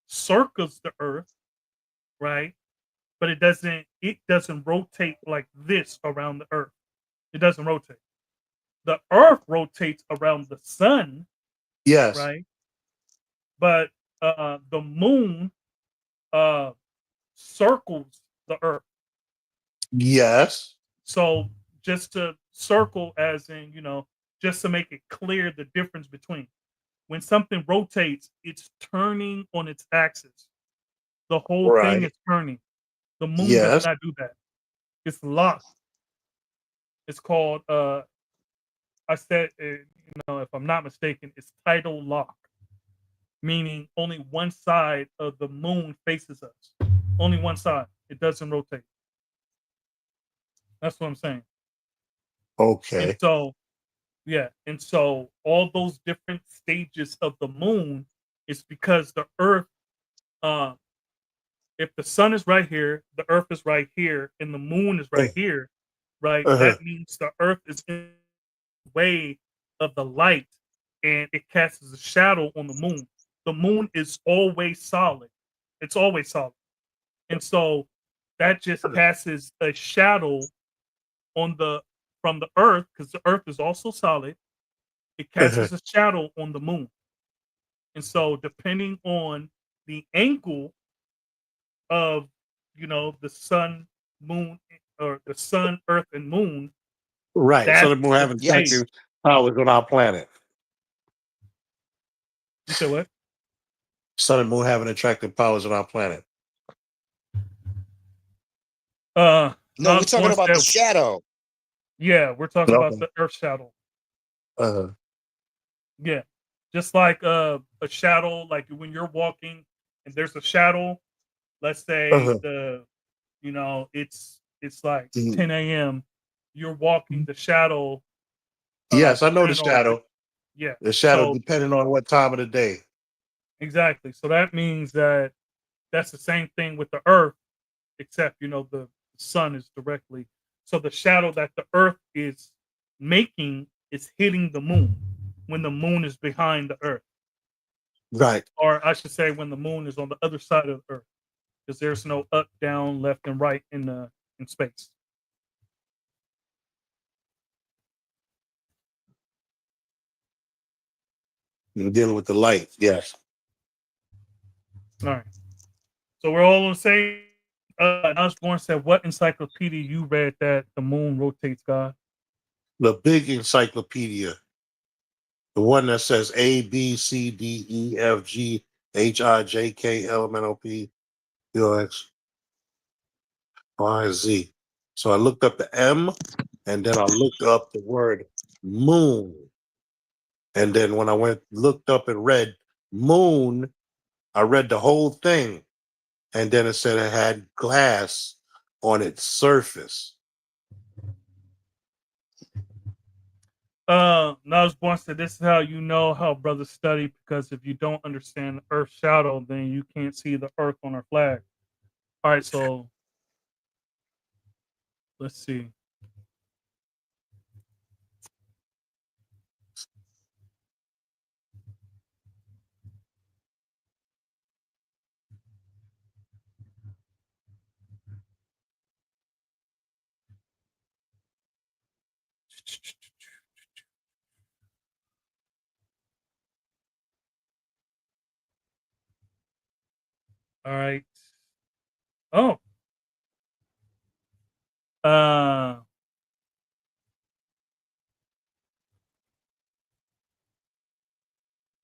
circles the earth, right? But it doesn't rotate like this around the earth. It doesn't rotate. The earth rotates around the sun, Yes. right? But the moon uh circles the earth. Yes. So just to circle, as in, just to make it clear the difference between when something rotates, it's turning on its axis. The whole thing Right. is turning. The moon does Yes. not do that. It's locked. It's called I said, if I'm not mistaken, it's tidal lock, meaning only one side of the moon faces us. Only one side. It doesn't rotate. That's what I'm saying. And Okay. so, yeah, and so all those different stages of the moon is because the Earth. Uh, if the sun is right here, the Earth is right here, and the moon is right here, right? Uh-huh. That means the Earth is in the way of the light, and it casts a shadow on the moon. The moon is always solid. It's always solid, and so that just casts a shadow on the from the Earth, because the Earth is also solid. it casts a shadow on the moon. And so, depending on the angle of, the sun, moon, or the sun, earth, and moon, Right. So that's the moon the having Yes. attractive powers on our planet. you said what? Sun and moon having attractive powers on our planet. No, we're Nas talking Born about the said, shadow. yeah, we're talking about Okay. the earth shadow. Uh, Yeah. Just like a shadow, like when you're walking and there's a shadow, let's say uh, it's like mhm. 10 a.m. You're walking the shadow, Yes, I know the depending on shadow. yeah. The shadow So depending on what time of the day. exactly. So that means that that's the same thing with the earth, except the sun is directly. So the shadow that the earth is making is hitting the moon when the moon is behind the earth. Right. Or I should say when the moon is on the other side of the earth. Because there's no up, down, left, and right in space. You're dealing with the light. Yes. All right. So we're all on the same. Osborne said, "What encyclopedia you read that the moon rotates, God?" The big encyclopedia. The one that says A, B, C, D, E, F, G, H, I, J, K, L, M, N, O, P, Q, X, Y, Z. So I looked up the M and then I looked up the word moon. And then when I looked up and read moon, I read the whole thing. And then it said it had glass on its surface. Osborne said, "This is how you know how brothers study, because if you don't understand the Earth's shadow, then you can't see the Earth on our flag." All right, so let's see. All right. Oh. Uh.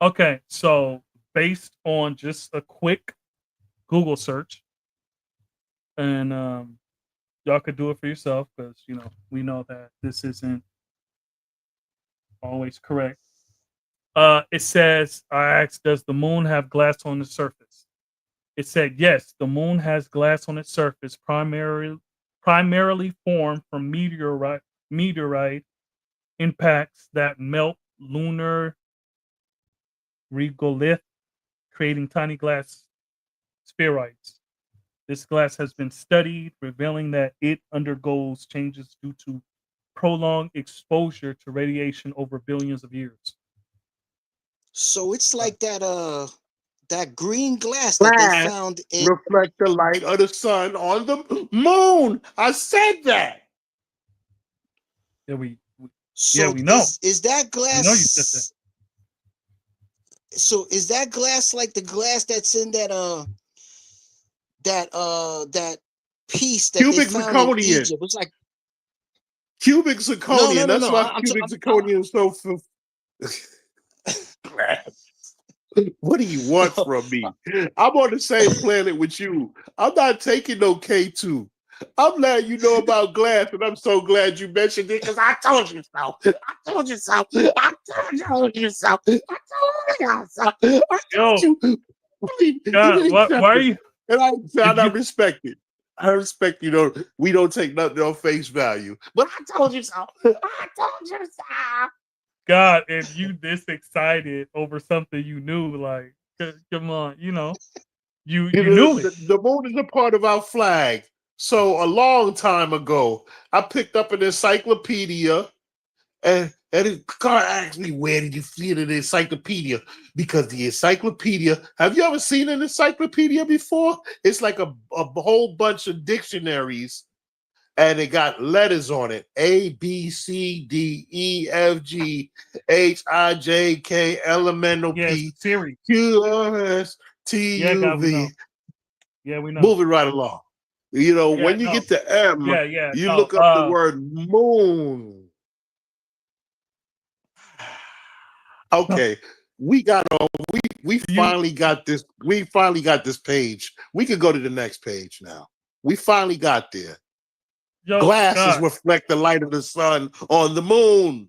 Okay. So based on just a quick Google search, and y'all could do it for yourself because we know that this isn't always correct. It says, I asked, does the moon have glass on the surface? It said yes, the moon has glass on its surface, primarily formed from meteorite impacts that melt lunar regolith, creating tiny glass spheroids. This glass has been studied, revealing that it undergoes changes due to prolonged exposure to radiation over billions of years. So it's Uh, like that green glass that they Glass found in. reflect the light of the sun on the moon. I said that. yeah, yeah, So we know. is that We know you said that. glass? So is that glass like the glass that's in that piece that they Cubic found in zirconian. Egypt? It's like Cubic no, no, zirconian. no, That's no. why cubic zirconian is so. What do you want from me? I'm on the same planet with you. I'm not taking no K2. I'm letting you know about glass, and I'm so glad you mentioned it because I told you so. I told you so. I told you so. I told you so. I told Yo, you. You God, didn't what? accept Why are it. you? And If I you, respect it. I respect we don't take nothing on face value. But I told you so. I told you so. God, if you this excited over something you knew, like, come on, you knew it. The moon is a part of our flag. So a long time ago, I picked up an encyclopedia, and it God asked me, where did you feel the encyclopedia? Because the encyclopedia, have you ever seen an encyclopedia before? It's like a whole bunch of dictionaries and it got letters on it: A, B, C, D, E, F, G, H, I, J, K, L, M, N, O, Yeah, it's P, a series. Q, R, S, T, Yeah, U, God, we know. V. Yeah, we know. Moving right along. You know, Yeah, when you no. get to M, Yeah, you no. look up the word moon. Okay, we got on. We finally got this. We finally got this page. We could go to the next page now. We finally got there. Yo, Glasses God, reflect the light of the sun on the moon.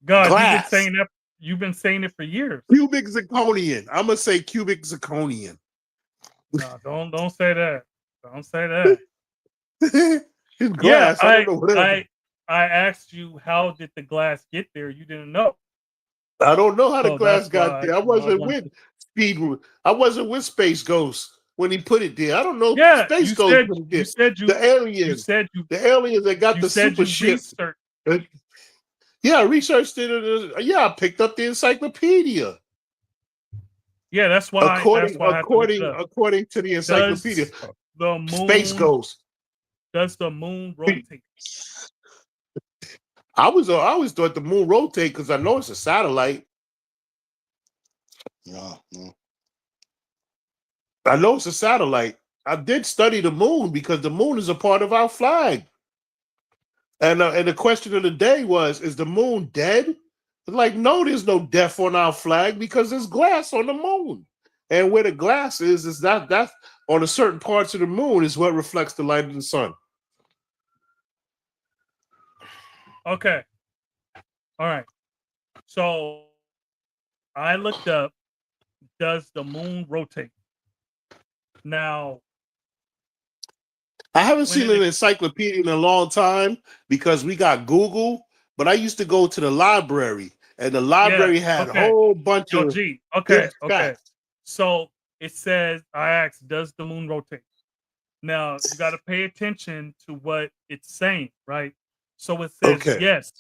God, Glass. you've been saying it for years. Cubic zirconian. I'm gonna say cubic zirconian. No, don't say that. Don't say that. It's Yeah, glass. I don't know what else. I asked you how did the glass get there? You didn't know. I don't know how the So glass that's got why, there. I you know, I wasn't wanted with to. Speed. I wasn't with Space Ghost when he put it there. I don't know. Yeah, Space you Ghost said put it you there. said you The you aliens. said you The aliens that got you the said super you ship. researched. Yeah, I researched it. Yeah, I picked up the encyclopedia. Yeah, that's why I had to look it up. According to the encyclopedia, Does the Space moon Ghost. rotate? I always thought the moon rotate because I know it's a satellite. No, no. I know it's a satellite. I did study the moon because the moon is a part of our flag. And the question of the day was, is the moon dead? Like, no, there's no death on our flag because there's glass on the moon. And where the glass is that's on a certain parts of the moon is what reflects the light of the sun. Okay. All right. So I looked up, does the moon rotate? Now, I haven't when seen it an encyclopedia in a long time because we got Google, but I used to go to the library, and the yeah, library had a okay. whole bunch Yo, of G, okay. facts. So it says, I asked, does the moon rotate? Now you got to pay attention to what it's saying, right? So it says, Okay. yes,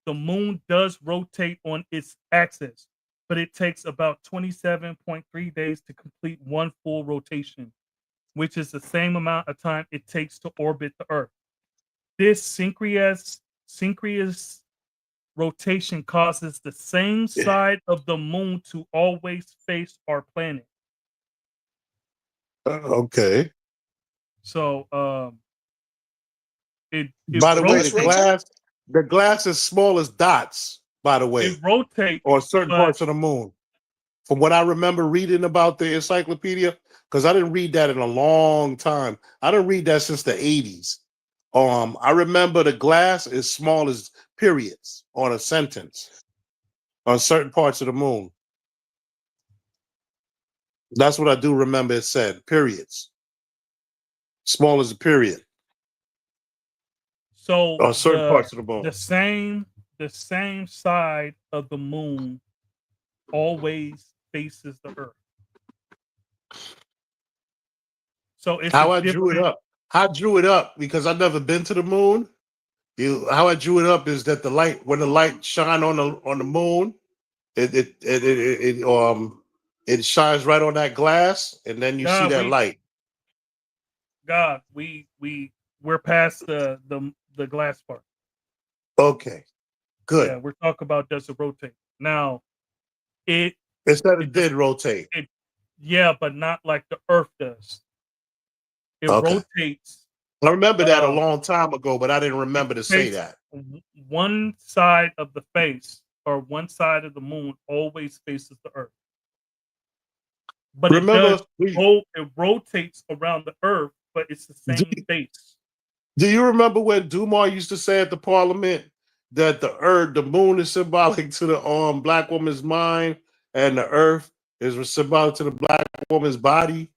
the moon does rotate on its axis, but it takes about 27.3 days to complete one full rotation, which is the same amount of time it takes to orbit the Earth. This synchronous rotation causes the same side of the moon to always face our planet. Okay. So it By the way, Does rotates. rotate? the glass is small as dots, by the It way, rotates, on certain but parts of the moon. From what I remember reading about the encyclopedia, because I didn't read that in a long time. I didn't read that since the 80s. I remember the glass is small as periods on a sentence on certain parts of the moon. That's what I do remember it said, periods. Small as a period so on certain parts of the moon. the same side of the moon always faces the Earth. So it's a How I drew it different. up. How I drew it up, because I've never been to the moon. How I drew it up is that the light, when the light shine on the moon, it shines right on that glass, and then you see God, that light. we're past the glass part. Okay, good. Yeah, we're talking about does it rotate now? It It said it it just did rotate. it yeah, but not like the Earth does. It Okay, rotates. I remember that a Uh, long time ago, but I didn't remember to say takes that. one side of the face or one side of the moon always faces the Earth. But Remember, it rotates around the Earth, but it's the do, same face. do you remember when Dumar used to say at the Parliament that the moon is symbolic to the black woman's mind, and the Earth is symbolic to the black woman's body,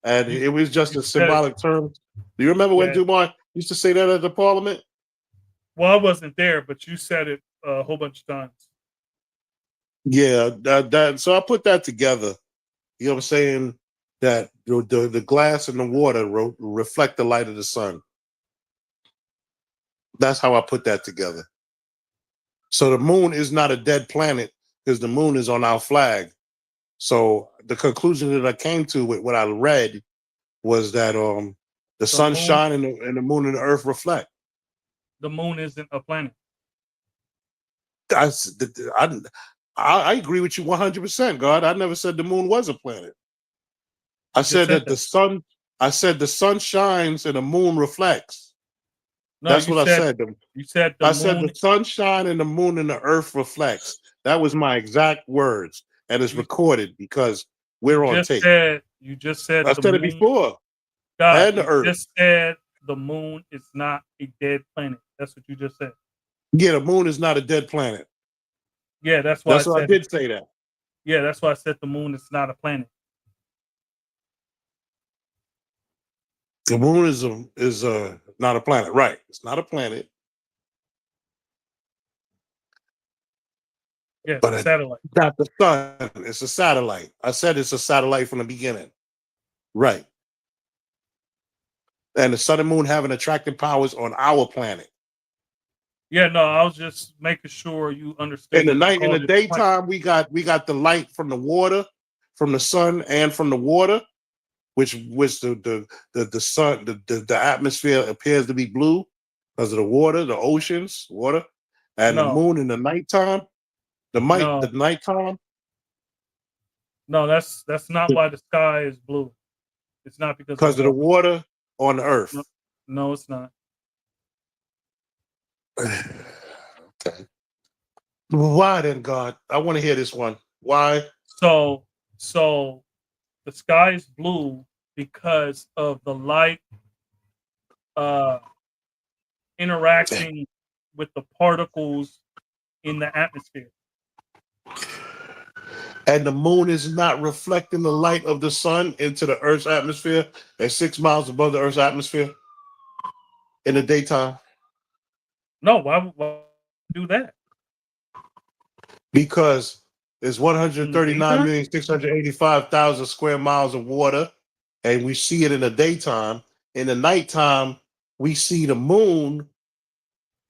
and You it was just you a said symbolic term. Do you remember when yeah. Dumar used to say that at the Parliament? Well, I wasn't there, but you said it a whole bunch of times. Yeah, so I put that together. You know what I'm saying? That the glass and the water reflect the light of the sun. That's how I put that together. So the moon is not a dead planet because the moon is on our flag. So the conclusion that I came to with what I read was that the The moon sunshine and the moon and the earth reflect. the moon isn't a planet. I, s- I agree with you 100%, God. I never said the moon was a planet. I You just said said that that. the sun. I said the sun shines and the moon reflects. No, That's what I said. you said the I said moon. the sun shine and the moon and the earth reflects. That was my exact words, and it's You, recorded because you we're on just tape. said you just said I the said it moon. before, God, and the you earth. just said the moon is not a dead planet. That's what you just said. Yeah, the moon is not a dead planet. Yeah, that's why I That's what I said. did say that. Yeah, that's why I said the moon is not a planet. The moon is not a planet, right? It's not a planet, Yeah, it's but a it's satellite. not the sun. It's a satellite. I said it's a satellite from the beginning, right? And the sun and moon have an attractive powers on our planet. Yeah, no, I was just making sure you understood In the that you night, in the called it a planet. daytime, we got the light from the water, from the sun, and from the water, which the sun the atmosphere appears to be blue because of the water, the oceans, water, and the No, moon in the nighttime. The no, nighttime no. That's not why the sky is blue. It's not because of the because of the water. water on the No, earth. no, it's not. Okay. Why then, God? I want to hear this one. Why? So, so the sky is blue because of the light uh interacting with the particles in the atmosphere. And the moon is not reflecting the light of the sun into the Earth's atmosphere at 6 miles above the Earth's atmosphere in the daytime No, why do that because there's in the daytime? 139,685,000 square miles of water, and we see it in the daytime. In the nighttime, we see the moon,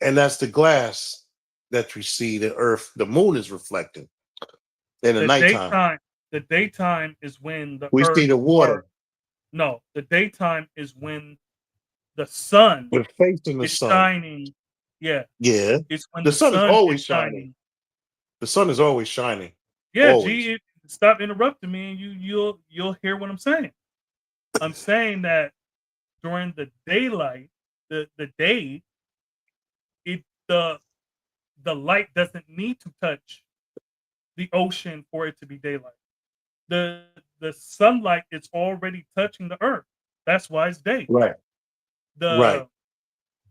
and that's the glass that we see the Earth. The moon is reflecting in the The nighttime. daytime, the daytime is when the We see earth the or water. no, the daytime is when the sun We're facing the is sun. shining. Yeah, Yeah, it's when the the sun is sun is always shining. shining. The sun is always shining. Yeah, Always. G, stop interrupting me, and you'll hear what I'm saying. I'm saying that during the daylight, the day, it the light doesn't need to touch the ocean for it to be daylight. The sunlight is already touching the earth. That's why it's day. Right. Right. The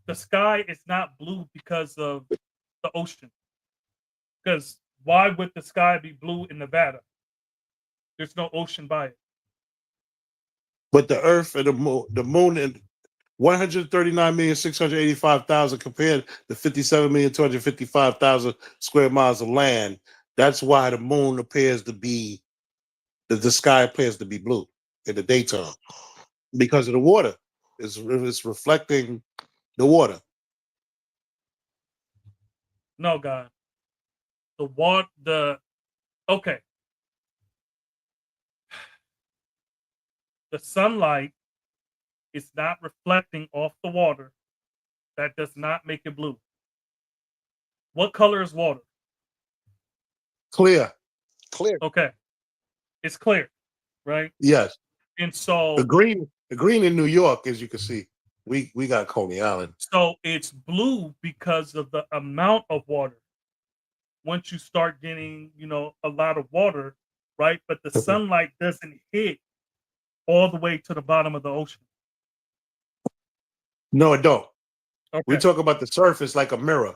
the sky is not blue because of the ocean. Because why would the sky be blue in Nevada? There's no ocean by it. But the Earth and the moon and 139,685,000 compared to 57,255,000 square miles of land. That's why the moon appears to be the sky appears to be blue in the daytime because of the water. It's reflecting the water. No, God. The water. The okay. The sunlight is not reflecting off the water. That does not make it blue. What color is water? Clear. Clear. Okay, it's clear, right? Yes. And The green in New York, as you can see, we got Coney Island. so it's blue because of the amount of water. Once you start getting, a lot of water, right? But the sunlight doesn't hit all the way to the bottom of the ocean. No, it don't. We Okay. talk about the surface like a mirror.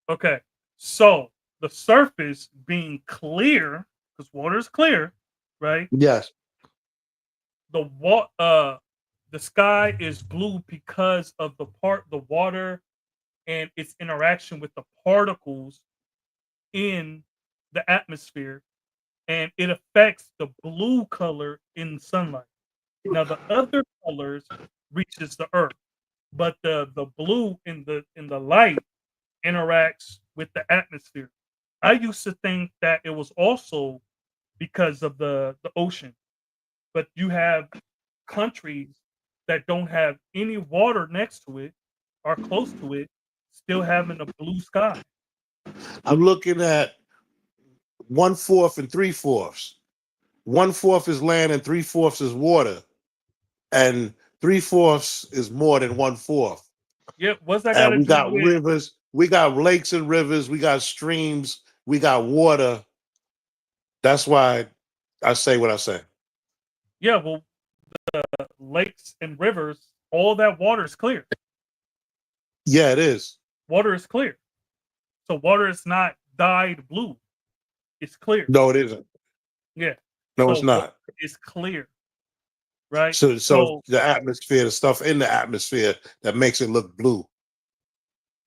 Okay. So the surface being clear, because water is clear, right? Yes. The sky is blue because of the water and its interaction with the particles in the atmosphere, and it affects the blue color in sunlight. Now the other colors reaches the earth, but the blue in the light interacts with the atmosphere. I used to think that it was also because of the ocean, but you have countries that don't have any water next to it, are close to it still having a blue sky. I'm looking at 1/4 and 3/4. 1/4 is land and 3/4 is water, and 3/4 is more than 1/4. Yeah, what's that got And to we do got with? rivers, we got lakes and rivers, we got streams, we got water. That's why I say what I say. Yeah, well, lakes and rivers, all that water is clear. Yeah, it is. Water is clear. So water is not dyed blue. It's clear. No, it isn't. Yeah. No, So it's not. it's clear, right? So the atmosphere, the stuff in the atmosphere that makes it look blue.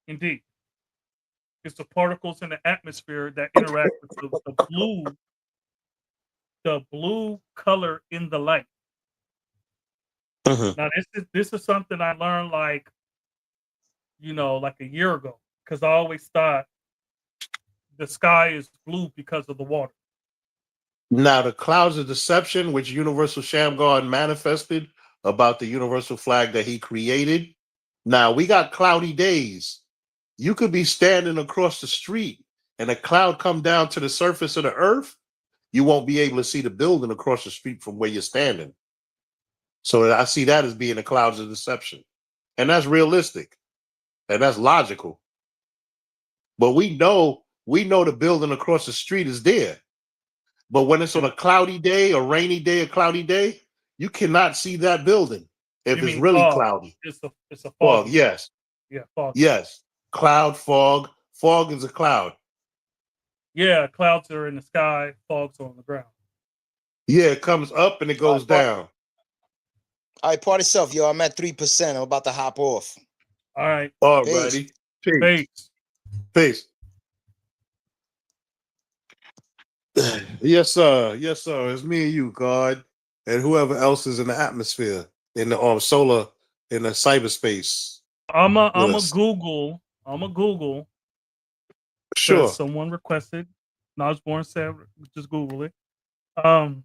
Indeed, it's the particles in the atmosphere that interact with the blue color in the light. Mhm. Now, this is something I learned like a year ago, because I always thought the sky is blue because of the water. Now, the clouds of deception, which Universal Shamgar manifested about the universal flag that he created. Now, we got cloudy days. You could be standing across the street and a cloud come down to the surface of the earth. You won't be able to see the building across the street from where you're standing. So I see that as being the clouds of deception. And that's realistic. And that's logical. But we know the building across the street is there. But when it's on a cloudy day, a rainy day, a cloudy day, you cannot see that building if You it's mean really fog? cloudy. It's a Fog, fog. yes. Yeah, fog. Yes. Cloud, fog. Fog is a cloud. Yeah, clouds are in the sky, fogs are on the ground. Yeah, it comes up and it goes down. All right, party self, yo. I'm at 3%. I'm about to hop off. All right. All Peace. righty. Peace. Peace. Peace. Yes, sir. Yes, sir. It's me and you, God, and whoever else is in the atmosphere, in the solar, in the cyberspace. I'm a Yes. Google. I'm a Google. Sure. Because someone requested. Nosborn said, just Google it. All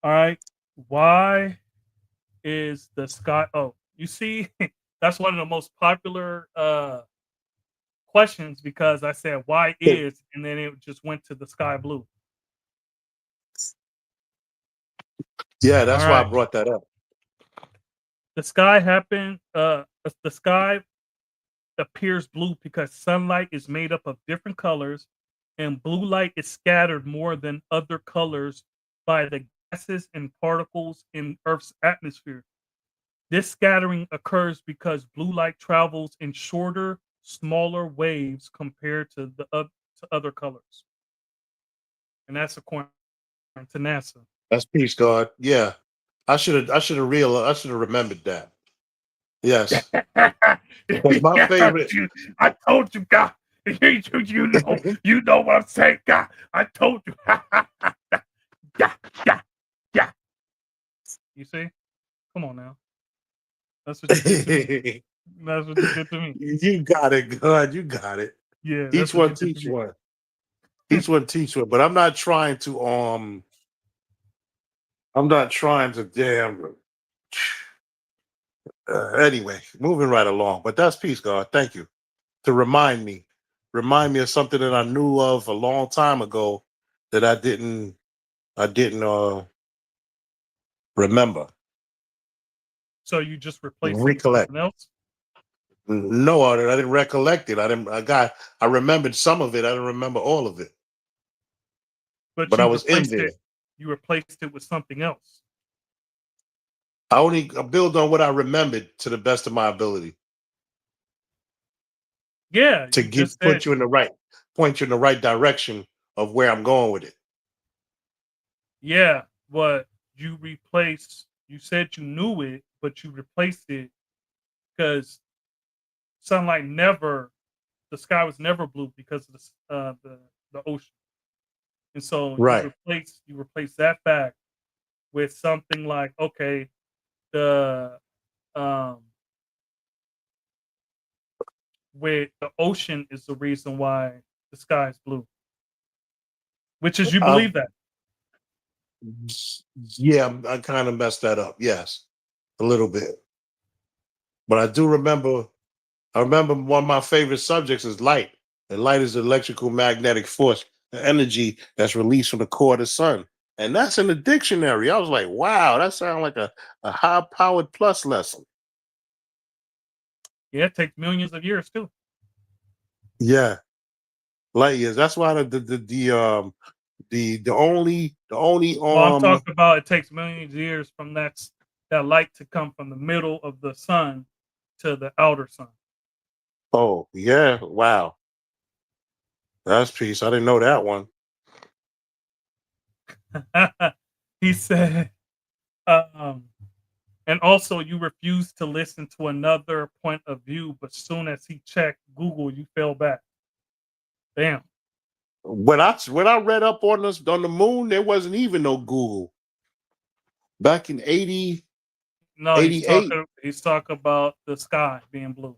right. Why is the sky? Oh, you see, that's one of the most popular questions, because I said why is, and then it just went to the sky blue. Yeah, that's All why I right. brought that up. The sky the sky appears blue because sunlight is made up of different colors, and blue light is scattered more than other colors by the gases and particles in Earth's atmosphere. This scattering occurs because blue light travels in shorter, smaller waves compared to to other colors, and that's according to NASA. That's peace, God. Yeah. I should have remembered that. Yes. Because my favorite I told you, God. You know what I'm saying, God. I told you. Yeah. You see? Come on now. That's what you did to me. That's what you did to me. You got it, God. You got it. Yeah. That's Each what one you did to teach me. one. Each one teach one. But I'm not trying to damn anyway, moving right along. But that's peace, God. Thank you. To remind me of something that I knew of a long time ago that I didn't remember. So you just replaced it with Recollect. something else? No, I didn't recollect it. I remembered some of it. I didn't remember all of it. But I you was in replaced there. it. You replaced it with something else. I only build on what I remembered to the best of my ability Yeah. to You just said, point you in the right direction of where I'm going with it. yeah, what you replaced, you said you knew it, but you replaced it because the sky was never blue because of the ocean. And so Right. you replace that fact with something like, okay, the um with the ocean is the reason why the sky is blue. Which is, you believe that. Yeah, I kind of messed that up. Yes, a little bit. But I do remember I remember one of my favorite subjects is light. And light is the electrical magnetic force, the energy that's released from the core of the sun. And that's in the dictionary. I was like, wow, that sounds like a high-powered plus lesson. Yeah, it takes millions of years too. Yeah, light years. That's why the only Well, I'm talking about it takes millions of years from that light to come from the middle of the sun to the outer sun. oh yeah, wow. That's peace. I didn't know that one. He said, um, and also you refused to listen to another point of view, but soon as he checked Google, you fell back. Damn. When I read up on this on the moon, there wasn't even no Google. Back in No, 88. he's talking about the sky being blue.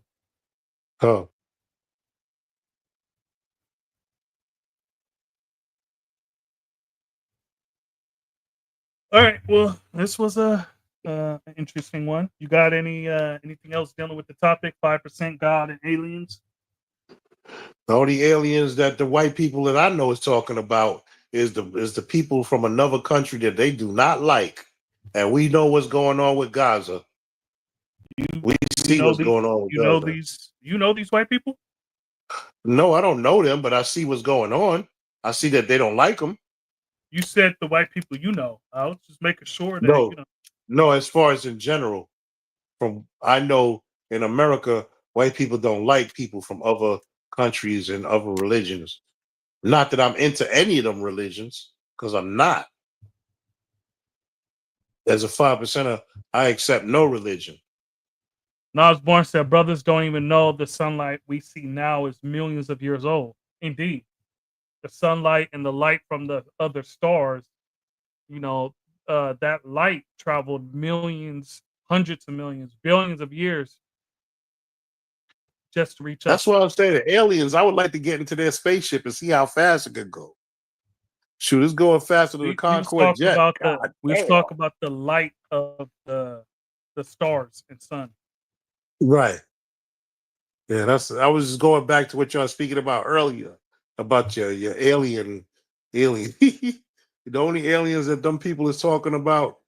Oh. All right. Well, this was an interesting one. You got anything else dealing with the topic? 5% God and aliens. The only aliens that the white people that I know is talking about is the people from another country that they do not like. And we know what's going on with Gaza. We see what's going on with Gaza. You know these white people? No, I don't know them, but I see what's going on. I see that they don't like them. You said the white people you know. I was just making sure that No, no, as far as in general, from I know in America, white people don't like people from other countries and other religions. Not that I'm into any of them religions, because I'm not. As a 5%er, I accept no religion. Nas Born said brothers don't even know the sunlight we see now is millions of years old. Indeed. The sunlight and the light from the other stars, that light traveled millions, hundreds of millions, billions of years just to reach That's us. what I'm saying. The aliens, I would like to get into their spaceship and see how fast it could go. Shoot, it's going faster than the Concorde jet. We was talking about the light of the stars and sun. Right. Yeah, I was just going back to what y'all speaking about earlier about your alien. The only aliens that them people is talking about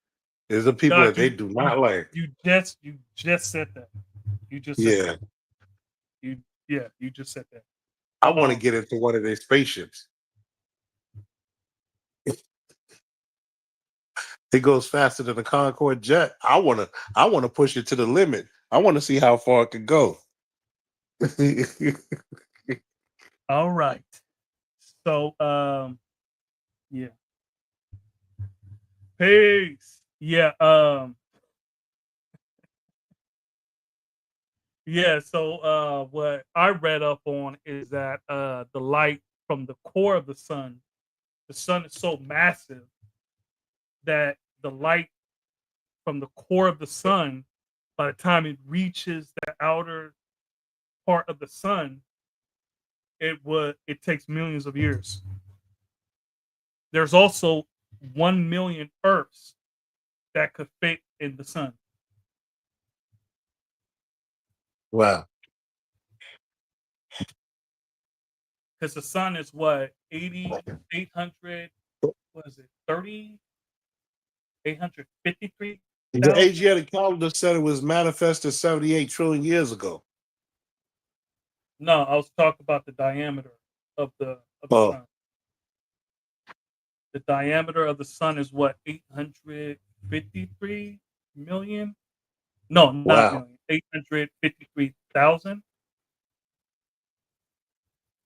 is the people that they do not like. You just said that. You just said that. You just said that. I want to get into one of their spaceships. It goes faster than the Concorde jet. I want to push it to the limit. I want to see how far it can go. All right. So yeah. Peace. Yeah, yeah, so what I read up on is that the light from the core of the sun is so massive that the light from the core of the sun, by the time it reaches the outer part of the sun, it takes millions of years. There's also 1 million Earths that could fit in the sun. Wow. Because the sun is what, 800, what is it, 853? The Asiatic calendar said it was manifested 78 trillion years ago. No, I was talking about the diameter of the sun. The diameter of the sun is what, 853 million? No, not million. 853,000.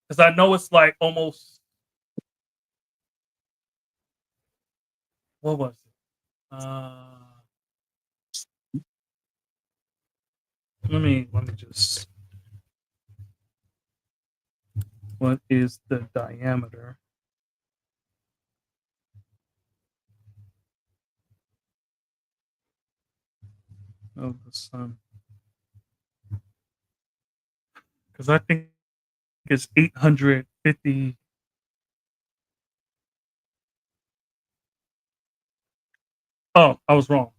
Because I know it's like almost, what was it? Let me just. What is the diameter of the sun? Because I think it's 850. Oh, I was wrong.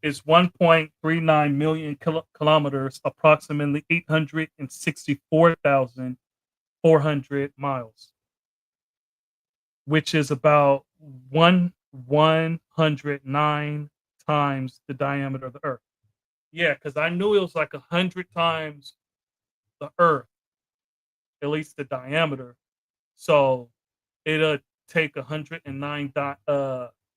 is 1.39 million kilometers, approximately 864,400 miles, which is about 109 times the diameter of the Earth. Yeah, because I knew it was like 100 times the Earth, at least the diameter. So it'll take 109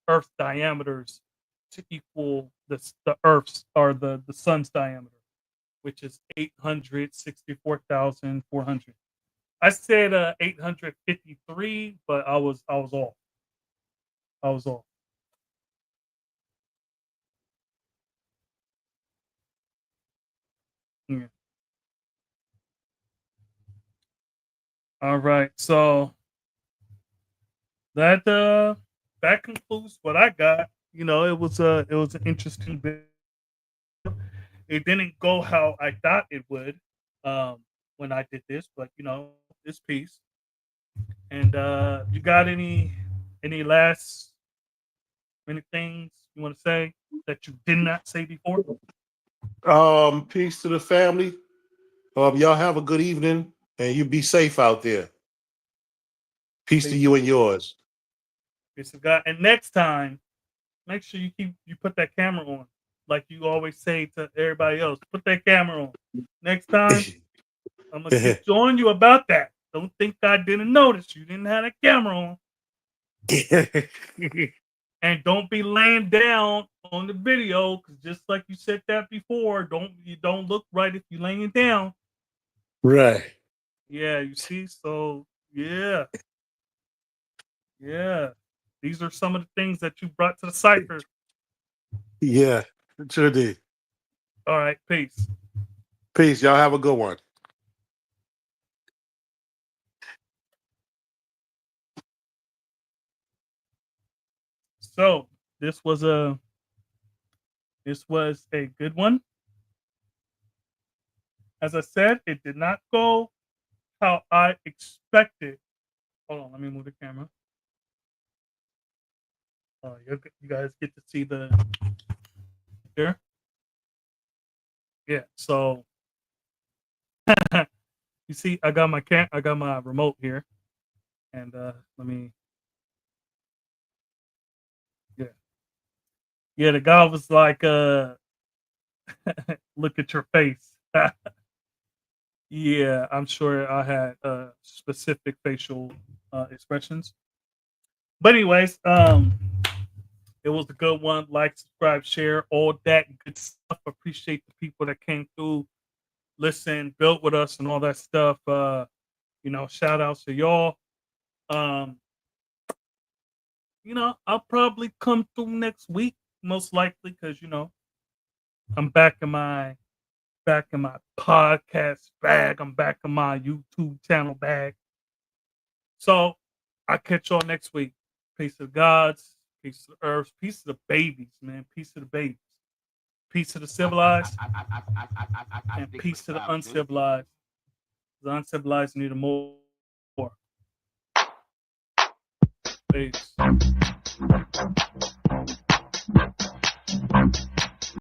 Earth diameters to equal the Earth's or the sun's diameter, which is 864,400. I said 853, but I was off. I was off. Yeah. All right. So that concludes what I got. You know, it was an interesting bit. It didn't go how I thought it would when I did this, but you know, this piece. And you got any last any things you want to say that you did not say before? Peace to the family. Y'all have a good evening, and you be safe out there. Peace to you and yours. Peace of God. And next time, make sure you put that camera on, like you always say to everybody else. Put that camera on. Next time, I'm gonna keep showing you about that. Don't think I didn't notice you didn't have a camera on. And don't be laying down on the video, because just like you said that before, you don't look right if you're laying down. Right. Yeah, you see. So yeah. These are some of the things that you brought to the cipher. Yeah, sure did. All right, peace. Peace. Y'all have a good one. So this was a good one. As I said, it did not go how I expected. Hold on, let me move the camera. You guys get to see the there. Yeah. So you see, I got my remote here, and let me. Yeah. The guy was like, "Look at your face." Yeah, I'm sure I had specific facial expressions. But anyways, it was a good one. Like, subscribe, share, all that good stuff. Appreciate the people that came through, listen, built with us, and all that stuff. You know, shout outs to y'all. Um, you know, I'll probably come through next week, most likely, because you know, I'm back in my podcast bag. I'm back in my YouTube channel bag. So I'll catch y'all next week. Peace of gods, peace of the earth, peace of the babies, man. Peace of the babies. Peace to the civilized, and peace to the uncivilized. The uncivilized need more. Peace.